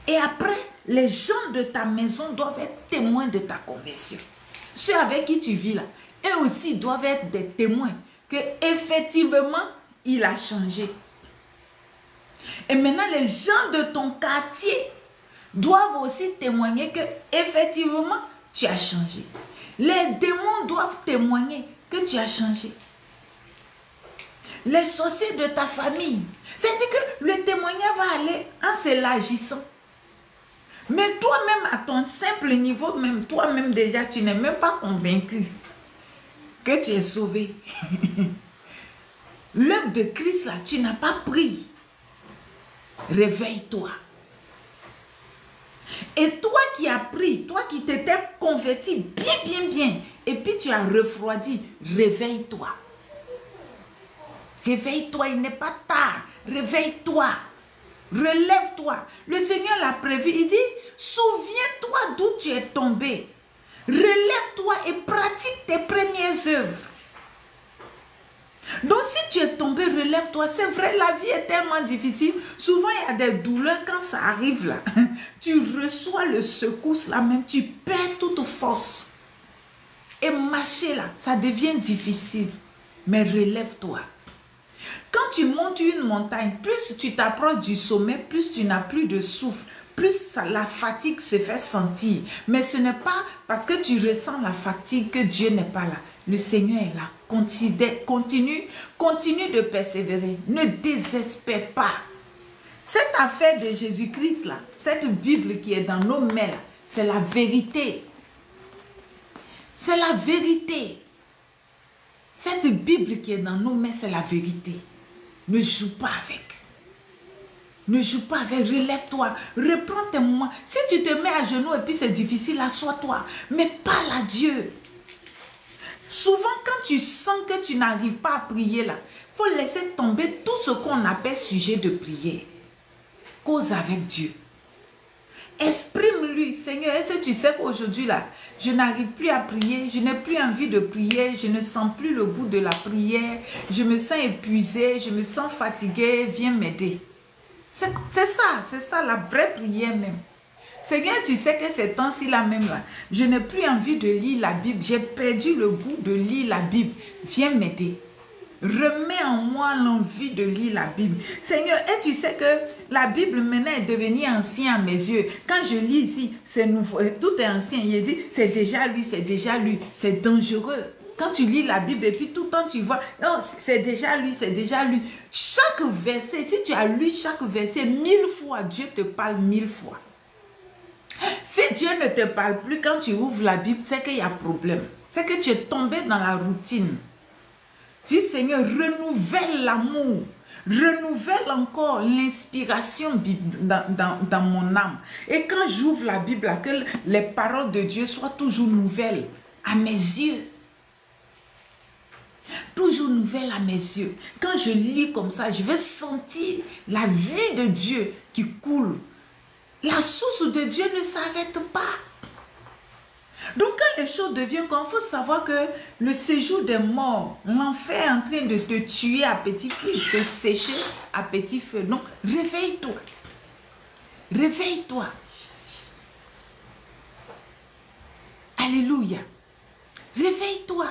Et après, les gens de ta maison doivent être témoins de ta conversion. Ceux avec qui tu vis là, eux aussi doivent être des témoins que effectivement il a changé. Et maintenant, les gens de ton quartier doivent aussi témoigner que effectivement tu as changé. Les démons doivent témoigner que tu as changé. Les sorciers de ta famille, c'est-à-dire que le témoignage va aller en s'élargissant. Mais toi-même, à ton simple niveau, même toi-même déjà, tu n'es même pas convaincu que tu es sauvé. L'œuvre de Christ, là, tu n'as pas pris. Réveille-toi. Et toi qui as pris, toi qui t'étais converti bien, et puis tu as refroidi, réveille-toi. Réveille-toi, il n'est pas tard. Réveille-toi. Relève-toi. Le Seigneur l'a prévu. Il dit, souviens-toi d'où tu es tombé. Relève-toi et pratique tes premières œuvres. Donc si tu es tombé, relève-toi. C'est vrai, la vie est tellement difficile. Souvent, il y a des douleurs quand ça arrive là. Tu reçois le secousse là même. Tu perds toute force. Et marcher là, ça devient difficile. Mais relève-toi. Quand tu montes une montagne, plus tu t'approches du sommet, plus tu n'as plus de souffle, plus la fatigue se fait sentir. Mais ce n'est pas parce que tu ressens la fatigue que Dieu n'est pas là. Le Seigneur est là. Continue de persévérer. Ne désespère pas. Cette affaire de Jésus-Christ là, cette Bible qui est dans nos mains, c'est la vérité. C'est la vérité. Cette Bible qui est dans nos mains, c'est la vérité. Ne joue pas avec. Ne joue pas avec. Relève-toi. Reprends tes moments. Si tu te mets à genoux et puis c'est difficile, assois-toi. Mais parle à Dieu. Souvent, quand tu sens que tu n'arrives pas à prier là, il faut laisser tomber tout ce qu'on appelle sujet de prière. Cause avec Dieu. Exprime-lui, Seigneur, est-ce que tu sais qu'aujourd'hui là, je n'arrive plus à prier, je n'ai plus envie de prier, je ne sens plus le goût de la prière, je me sens épuisé, je me sens fatigué, viens m'aider. C'est ça la vraie prière même. Seigneur, tu sais que ces temps-ci là même là, je n'ai plus envie de lire la Bible, j'ai perdu le goût de lire la Bible, viens m'aider. Remets en moi l'envie de lire la Bible. Seigneur, et tu sais que la Bible maintenant est devenue ancienne à mes yeux. Quand je lis ici, c'est nouveau, tout est ancien. Il dit, c'est déjà lu, c'est dangereux. Quand tu lis la Bible et puis tout le temps tu vois, non, c'est déjà lu. Chaque verset, si tu as lu chaque verset 1000 fois, Dieu te parle 1000 fois. Si Dieu ne te parle plus quand tu ouvres la Bible, c'est qu'il y a problème. C'est que tu es tombé dans la routine. Dis Seigneur, renouvelle l'amour, renouvelle encore l'inspiration dans mon âme. Et quand j'ouvre la Bible, que les paroles de Dieu soient toujours nouvelles à mes yeux. Toujours nouvelles à mes yeux. Quand je lis comme ça, je vais sentir la vie de Dieu qui coule. La source de Dieu ne s'arrête pas. Donc quand les choses deviennent comme, il faut savoir que le séjour des morts, l'enfer est en train de te tuer à petit feu, te sécher à petit feu. Donc réveille-toi. Réveille-toi. Alléluia. Réveille-toi.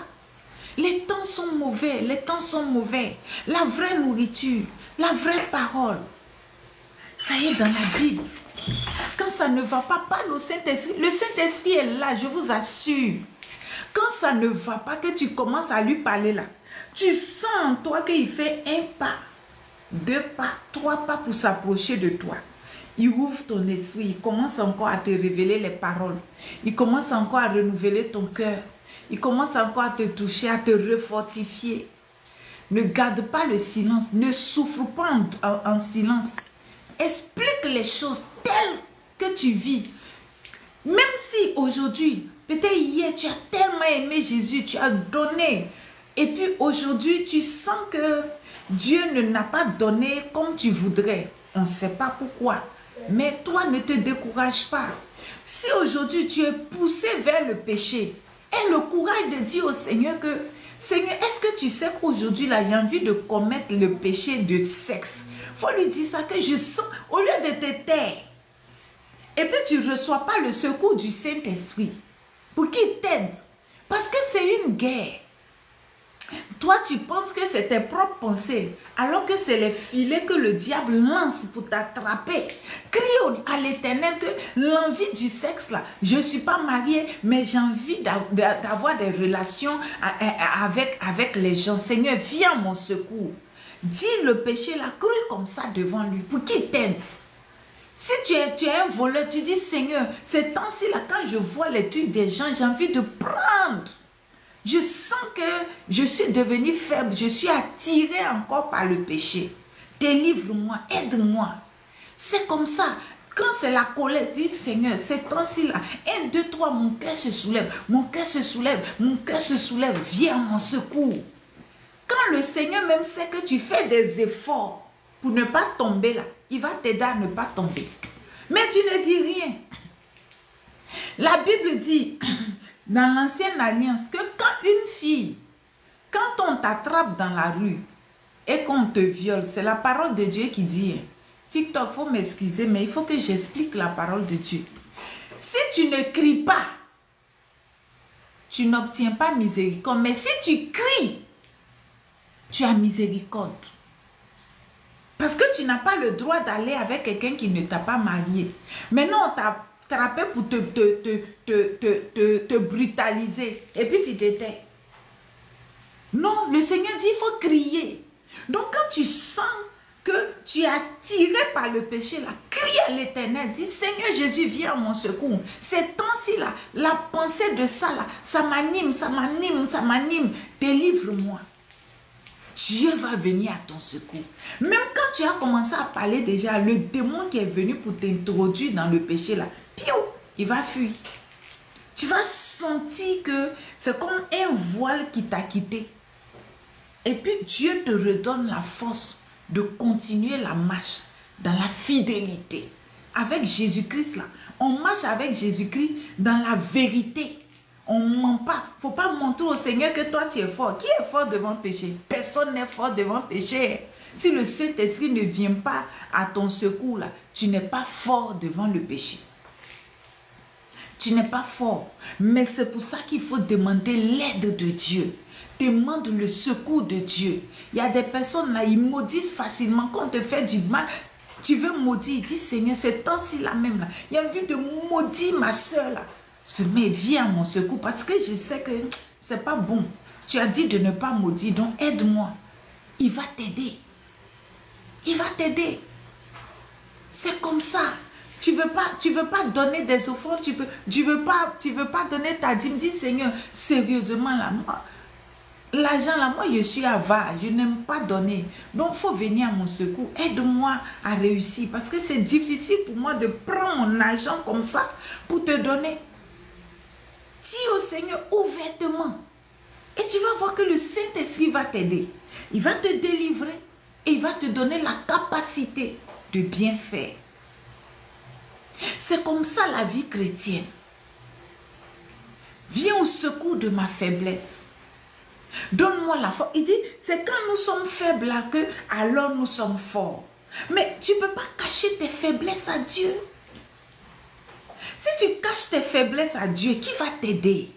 Les temps sont mauvais, les temps sont mauvais. La vraie nourriture, la vraie parole, ça y est dans la Bible. Quand ça ne va pas, parle au Saint-Esprit. Le Saint-Esprit est là, je vous assure. Quand ça ne va pas, que tu commences à lui parler là, tu sens en toi qu'il fait un pas, 2 pas, 3 pas pour s'approcher de toi. Il ouvre ton esprit, il commence encore à te révéler les paroles. Il commence encore à renouveler ton cœur. Il commence encore à te toucher, à te refortifier. Ne garde pas le silence, ne souffre pas en silence. Explique les choses telles que tu vis. Même si aujourd'hui, Peut-être hier, tu as tellement aimé Jésus, tu as donné. Et puis aujourd'hui, tu sens que Dieu ne n'a pas donné comme tu voudrais. On ne sait pas pourquoi. Mais toi, ne te décourage pas. Si aujourd'hui, tu es poussé vers le péché, aie le courage de dire au Seigneur que, Seigneur, est-ce que tu sais qu'aujourd'hui, là, il a envie de commettre le péché de sexe? Il faut lui dire ça, que je sens, au lieu de te taire, et puis tu ne reçois pas le secours du Saint-Esprit pour qu'il t'aide. Parce que c'est une guerre. Toi, tu penses que c'est tes propres pensées, alors que c'est les filets que le diable lance pour t'attraper. Crie à l'Éternel que l'envie du sexe, là, je ne suis pas mariée, mais j'ai envie d'avoir des relations avec les gens. Seigneur, viens à mon secours. Dis le péché, là, crie comme ça devant lui, pour qu'il t'aide. Si tu es un voleur, tu dis, Seigneur, ces temps-ci, là, quand je vois les trucs des gens, j'ai envie de prendre. Je sens que je suis devenue faible, je suis attirée encore par le péché. Délivre-moi, aide-moi. C'est comme ça. Quand c'est la colère, dis Seigneur, ces temps-ci là, 1, 2, 3, mon cœur se soulève, mon cœur se soulève, mon cœur se soulève, viens à mon secours. Quand le Seigneur même sait que tu fais des efforts pour ne pas tomber là, il va t'aider à ne pas tomber. Mais tu ne dis rien. La Bible dit dans l'ancienne alliance que quand une fille, quand on t'attrape dans la rue et qu'on te viole, c'est la parole de Dieu qui dit, TikTok, il faut m'excuser, mais il faut que j'explique la parole de Dieu. Si tu ne cries pas, tu n'obtiens pas miséricorde. Mais si tu cries, tu as miséricorde. Parce que tu n'as pas le droit d'aller avec quelqu'un qui ne t'a pas marié. Maintenant, on t'a attrapé pour te brutaliser. Et puis tu t'étais. Non, le Seigneur dit, il faut crier. Donc quand tu sens que tu es attiré par le péché, là, crie à l'Éternel, dis Seigneur Jésus, viens à mon secours. Ces temps-ci, là, la pensée de ça, là, ça m'anime, ça m'anime, ça m'anime. Délivre-moi. Dieu va venir à ton secours. Même quand tu as commencé à parler déjà, le démon qui est venu pour t'introduire dans le péché, là, piou, il va fuir. Tu vas sentir que c'est comme un voile qui t'a quitté. Et puis Dieu te redonne la force de continuer la marche dans la fidélité. Avec Jésus-Christ, là, on marche avec Jésus-Christ dans la vérité. On ne ment pas. Il ne faut pas mentir au Seigneur que toi tu es fort. Qui est fort devant le péché? Personne n'est fort devant le péché. Si le Saint-Esprit ne vient pas à ton secours, là, tu n'es pas fort devant le péché. Tu n'es pas fort. Mais c'est pour ça qu'il faut demander l'aide de Dieu. Demande le secours de Dieu. Il y a des personnes là, ils maudissent facilement. Quand on te fait du mal, tu veux maudire. Dis Seigneur, c'est temps-ci là même là. Il y a envie de maudire ma soeur là. Mais viens à mon secours parce que je sais que c'est pas bon. Tu as dit de ne pas maudire, donc aide-moi. Il va t'aider. Il va t'aider. C'est comme ça. Tu veux pas donner des offrandes, tu veux pas donner ta dîme. Dis Seigneur, sérieusement là, moi, l'argent là, moi je suis avare, je n'aime pas donner. Donc il faut venir à mon secours. Aide-moi à réussir parce que c'est difficile pour moi de prendre mon argent comme ça pour te donner. Dis au Seigneur ouvertement. Et tu vas voir que le Saint-Esprit va t'aider. Il va te délivrer et il va te donner la capacité de bien faire. C'est comme ça la vie chrétienne. Viens au secours de ma faiblesse. Donne-moi la force. Il dit, c'est quand nous sommes faibles là que alors nous sommes forts. Mais tu ne peux pas cacher tes faiblesses à Dieu. Si tu caches tes faiblesses à Dieu, qui va t'aider?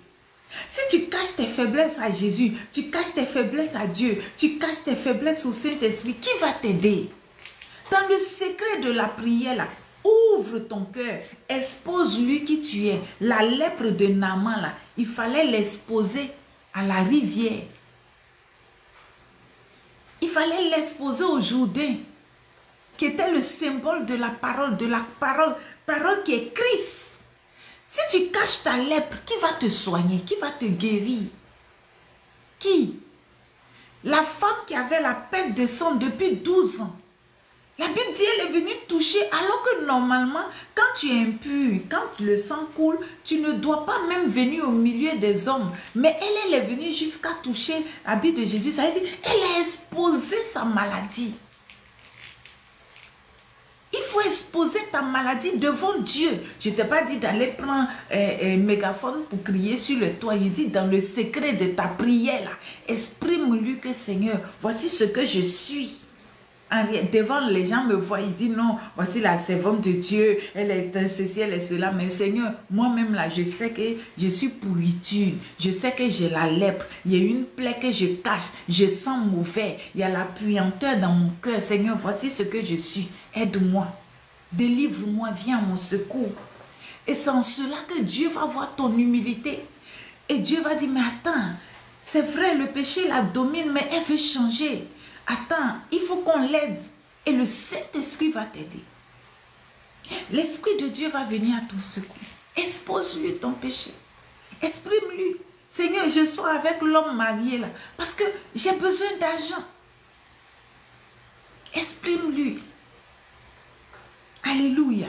Si tu caches tes faiblesses à Jésus, tu caches tes faiblesses à Dieu, tu caches tes faiblesses au Saint-Esprit, qui va t'aider? Dans le secret de la prière, là, ouvre ton cœur, expose-lui qui tu es. La lèpre de Naaman, là, il fallait l'exposer à la rivière. Il fallait l'exposer au Jourdain, qui était le symbole de la parole parole qui est Christ. Si tu caches ta lèpre, qui va te soigner? Qui va te guérir? Qui? La femme qui avait la perte de sang depuis 12 ans. La Bible dit elle est venue toucher alors que normalement, quand tu es impur, quand le sang coule, tu ne dois pas même venir au milieu des hommes. Mais elle est venue jusqu'à toucher l'habit de Jésus. Ça veut dire elle a exposé sa maladie. Il faut exposer ta maladie devant Dieu. Je ne t'ai pas dit d'aller prendre un mégaphone pour crier sur le toit. Il dit dans le secret de ta prière, là, exprime-lui que Seigneur, voici ce que je suis. Devant les gens me voient, ils disent non, voici la servante de Dieu, elle est un ceci, elle est cela. Mais Seigneur, moi-même là, je sais que je suis pourriture, je sais que j'ai la lèpre, il y a une plaie que je cache, je sens mauvais, il y a la puanteur dans mon cœur. Seigneur, voici ce que je suis, aide-moi, délivre-moi, viens à mon secours. Et c'est en cela que Dieu va voir ton humilité. Et Dieu va dire, mais attends, c'est vrai, le péché la domine, mais elle veut changer. Attends, il faut qu'on l'aide et le Saint-Esprit va t'aider. L'Esprit de Dieu va venir à ton secours. Expose-lui ton péché. Exprime-lui. Seigneur, je sors avec l'homme marié là parce que j'ai besoin d'argent. Exprime-lui. Alléluia.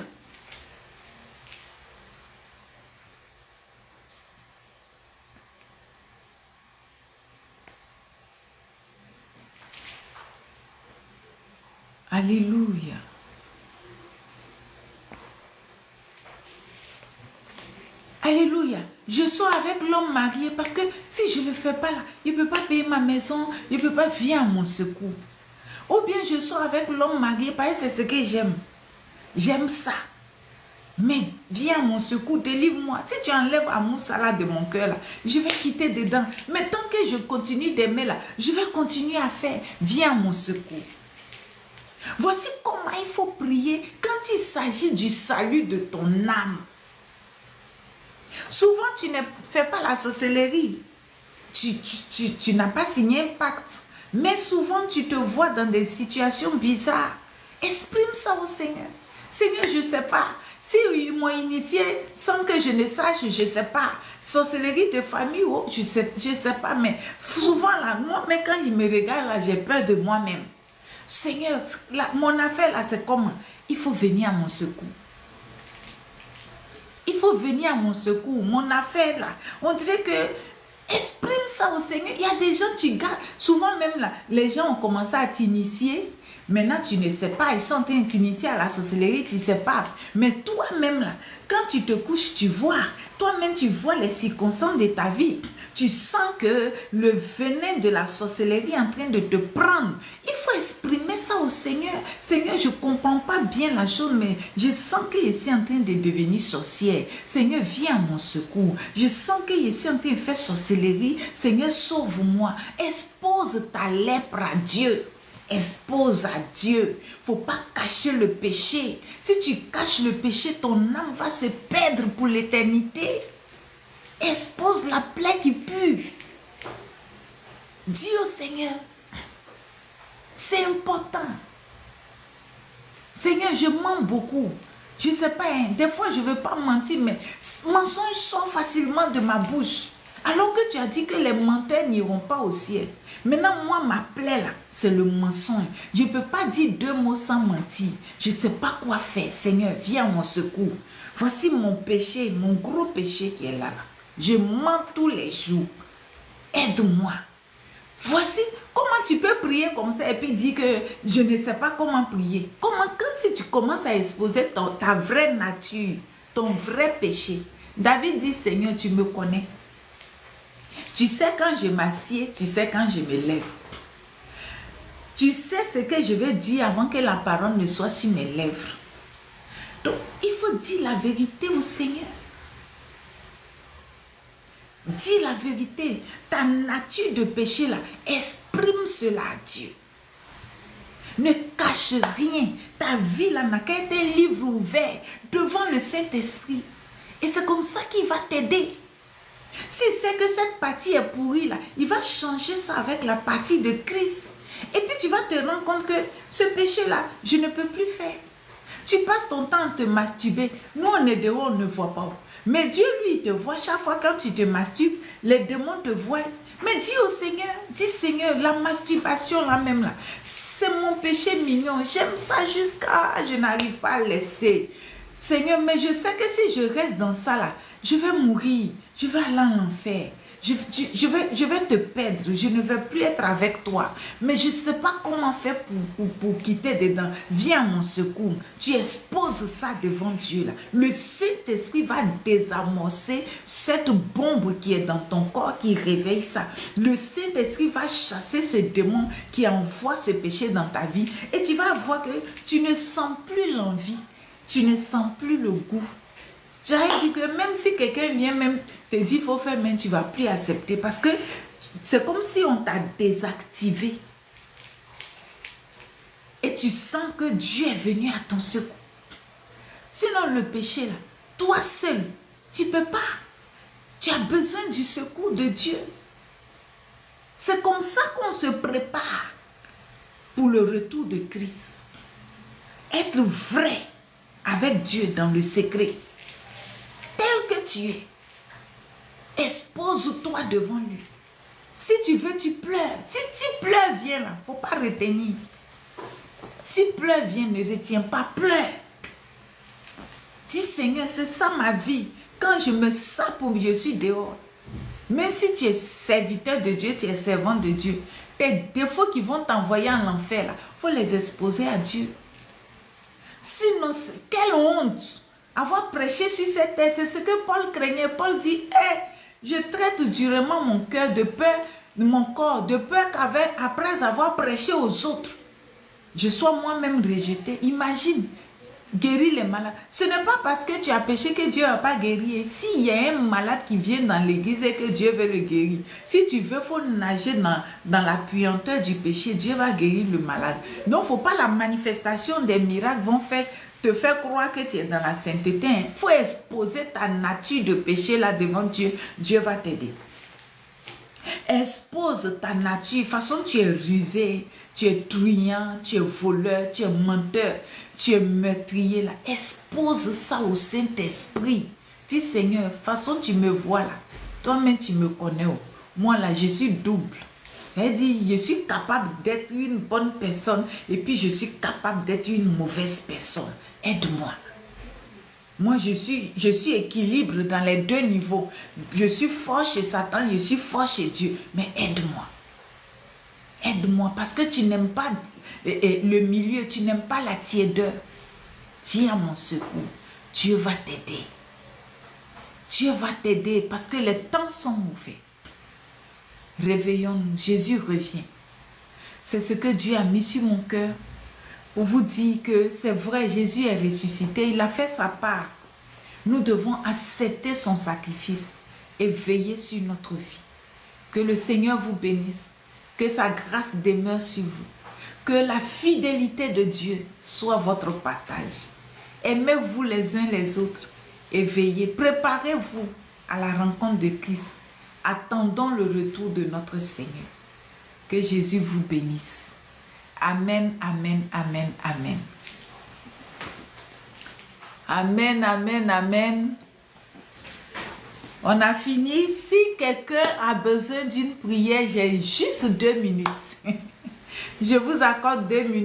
Alléluia. Alléluia. Je sors avec l'homme marié parce que si je ne le fais pas là, il ne peut pas payer ma maison, il ne peut pas venir à mon secours. Ou bien je sors avec l'homme marié parce que c'est ce que j'aime. J'aime ça. Mais viens à mon secours, délivre-moi. Si tu enlèves amour salade de mon cœur là, je vais quitter dedans. Mais tant que je continue d'aimer là, je vais continuer à faire. Viens à mon secours. Voici comment il faut prier quand il s'agit du salut de ton âme. Souvent, tu ne fais pas la sorcellerie. Tu n'as pas signé un pacte. Mais souvent, tu te vois dans des situations bizarres. Exprime ça au Seigneur. Seigneur, je ne sais pas. Si ils m'ont initié sans que je ne sache, je ne sais pas. Sorcellerie de famille, oh, je sais pas. Mais souvent, là, moi, mais quand je me regarde, là, j'ai peur de moi-même. Seigneur, mon affaire là, c'est comment? Il faut venir à mon secours. Il faut venir à mon secours. Mon affaire là, on dirait que exprime ça au Seigneur. Il y a des gens, tu gardes. Souvent même là, les gens ont commencé à t'initier. Maintenant, tu ne sais pas. Ils sont en train de t'initier à la sorcellerie, tu ne sais pas. Mais toi-même là, quand tu te couches, tu vois. Toi-même, tu vois les circonstances de ta vie. Tu sens que le venin de la sorcellerie est en train de te prendre. Il faut exprimer ça au Seigneur. Seigneur, je ne comprends pas bien la chose, mais je sens que je suis en train de devenir sorcière. Seigneur, viens à mon secours. Je sens que je suis en train de faire sorcellerie. Seigneur, sauve-moi. Expose ta lèpre à Dieu. Expose à Dieu. Il ne faut pas cacher le péché. Si tu caches le péché, ton âme va se perdre pour l'éternité. Expose la plaie qui pue. Dis au Seigneur. C'est important. Seigneur, je mens beaucoup. Je ne sais pas, hein, des fois je ne veux pas mentir, mais mensonge sort facilement de ma bouche. Alors que tu as dit que les menteurs n'iront pas au ciel. Maintenant, moi, ma plaie là, c'est le mensonge. Je ne peux pas dire 2 mots sans mentir. Je ne sais pas quoi faire. Seigneur, viens à mon secours. Voici mon péché, mon gros péché qui est là. Je mens tous les jours. Aide-moi. Voici comment tu peux prier comme ça et puis dire que je ne sais pas comment prier. Comment, si tu commences à exposer ta vraie nature, ton vrai péché. David dit, Seigneur, tu me connais. Tu sais quand je m'assieds, tu sais quand je me lève. Tu sais ce que je vais dire avant que la parole ne soit sur mes lèvres. Donc, il faut dire la vérité au Seigneur. Dis la vérité. Ta nature de péché là, exprime cela à Dieu. Ne cache rien. Ta vie là n'a qu'à être un livre ouvert devant le Saint-Esprit. Et c'est comme ça qu'il va t'aider. S'il sait que cette partie est pourrie là, il va changer ça avec la partie de Christ. Et puis tu vas te rendre compte que ce péché là, je ne peux plus faire. Tu passes ton temps à te masturber. Nous on est dehors, on ne voit pas. Mais Dieu lui il te voit chaque fois quand tu te masturbes, les démons te voient. Mais dis au Seigneur, dis Seigneur, la masturbation là même là, c'est mon péché mignon. J'aime ça jusqu'à... Je n'arrive pas à laisser. Seigneur, mais je sais que si je reste dans ça là, je vais mourir. Je vais aller en enfer. Je vais te perdre. Je ne vais plus être avec toi. Mais je ne sais pas comment faire pour quitter dedans. Viens à mon secours. Tu exposes ça devant Dieu là. Le Saint-Esprit va désamorcer cette bombe qui est dans ton corps, qui réveille ça. Le Saint-Esprit va chasser ce démon qui envoie ce péché dans ta vie. Et tu vas voir que tu ne sens plus l'envie. Tu ne sens plus le goût. J'aurais dit que même si quelqu'un vient même te dire qu'il faut faire, mais tu ne vas plus accepter. Parce que c'est comme si on t'a désactivé. Et tu sens que Dieu est venu à ton secours. Sinon le péché là, toi seul, tu ne peux pas. Tu as besoin du secours de Dieu. C'est comme ça qu'on se prépare pour le retour de Christ. Être vrai avec Dieu dans le secret. Tel que tu es, expose-toi devant lui. Si tu veux, tu pleures. Si tu pleures, viens là. Il ne faut pas retenir. Si pleure, viens, ne retiens pas, pleure. Dis Seigneur, c'est ça ma vie. Quand je me sens pour je suis dehors. Même si tu es serviteur de Dieu, tu es servant de Dieu, tes défauts qui vont t'envoyer en enfer, il faut les exposer à Dieu. Sinon, quelle honte! Avoir prêché sur cette terre, c'est ce que Paul craignait. Paul dit, je traite durement mon cœur de peur, mon corps, de peur qu'après avoir prêché aux autres, je sois moi-même rejeté. Imagine, guérir les malades. Ce n'est pas parce que tu as péché que Dieu n'a pas guéri. S'il y a un malade qui vient dans l'église et que Dieu veut le guérir, si tu veux, il faut nager dans la puanteur du péché. Dieu va guérir le malade. Donc, il ne faut pas la manifestation des miracles vont te faire croire que tu es dans la sainteté. Il faut exposer ta nature de péché là devant Dieu. Dieu va t'aider. Expose ta nature. De toute façon, tu es rusé, tu es truand, tu es voleur, tu es menteur, tu es meurtrier là. Expose ça au Saint-Esprit. Dis Seigneur, de toute façon, tu me vois là. Toi-même, tu me connais. Moi là, je suis double. Elle dit, je suis capable d'être une bonne personne et puis je suis capable d'être une mauvaise personne. Aide-moi. Moi, je suis équilibre dans les deux niveaux. Je suis fort chez Satan, je suis fort chez Dieu. Mais aide-moi. Aide-moi parce que tu n'aimes pas le milieu, tu n'aimes pas la tiédeur. Viens à mon secours. Dieu va t'aider. Dieu va t'aider parce que les temps sont mauvais. Réveillons-nous. Jésus revient. C'est ce que Dieu a mis sur mon cœur pour vous dire que c'est vrai, Jésus est ressuscité. Il a fait sa part. Nous devons accepter son sacrifice et veiller sur notre vie. Que le Seigneur vous bénisse. Que sa grâce demeure sur vous. Que la fidélité de Dieu soit votre partage. Aimez-vous les uns les autres et veillez. Préparez-vous à la rencontre de Christ. Attendons le retour de notre Seigneur. Que Jésus vous bénisse. Amen, amen, amen, amen. Amen, amen, amen. On a fini. Si quelqu'un a besoin d'une prière, j'ai juste 2 minutes. Je vous accorde 2 minutes.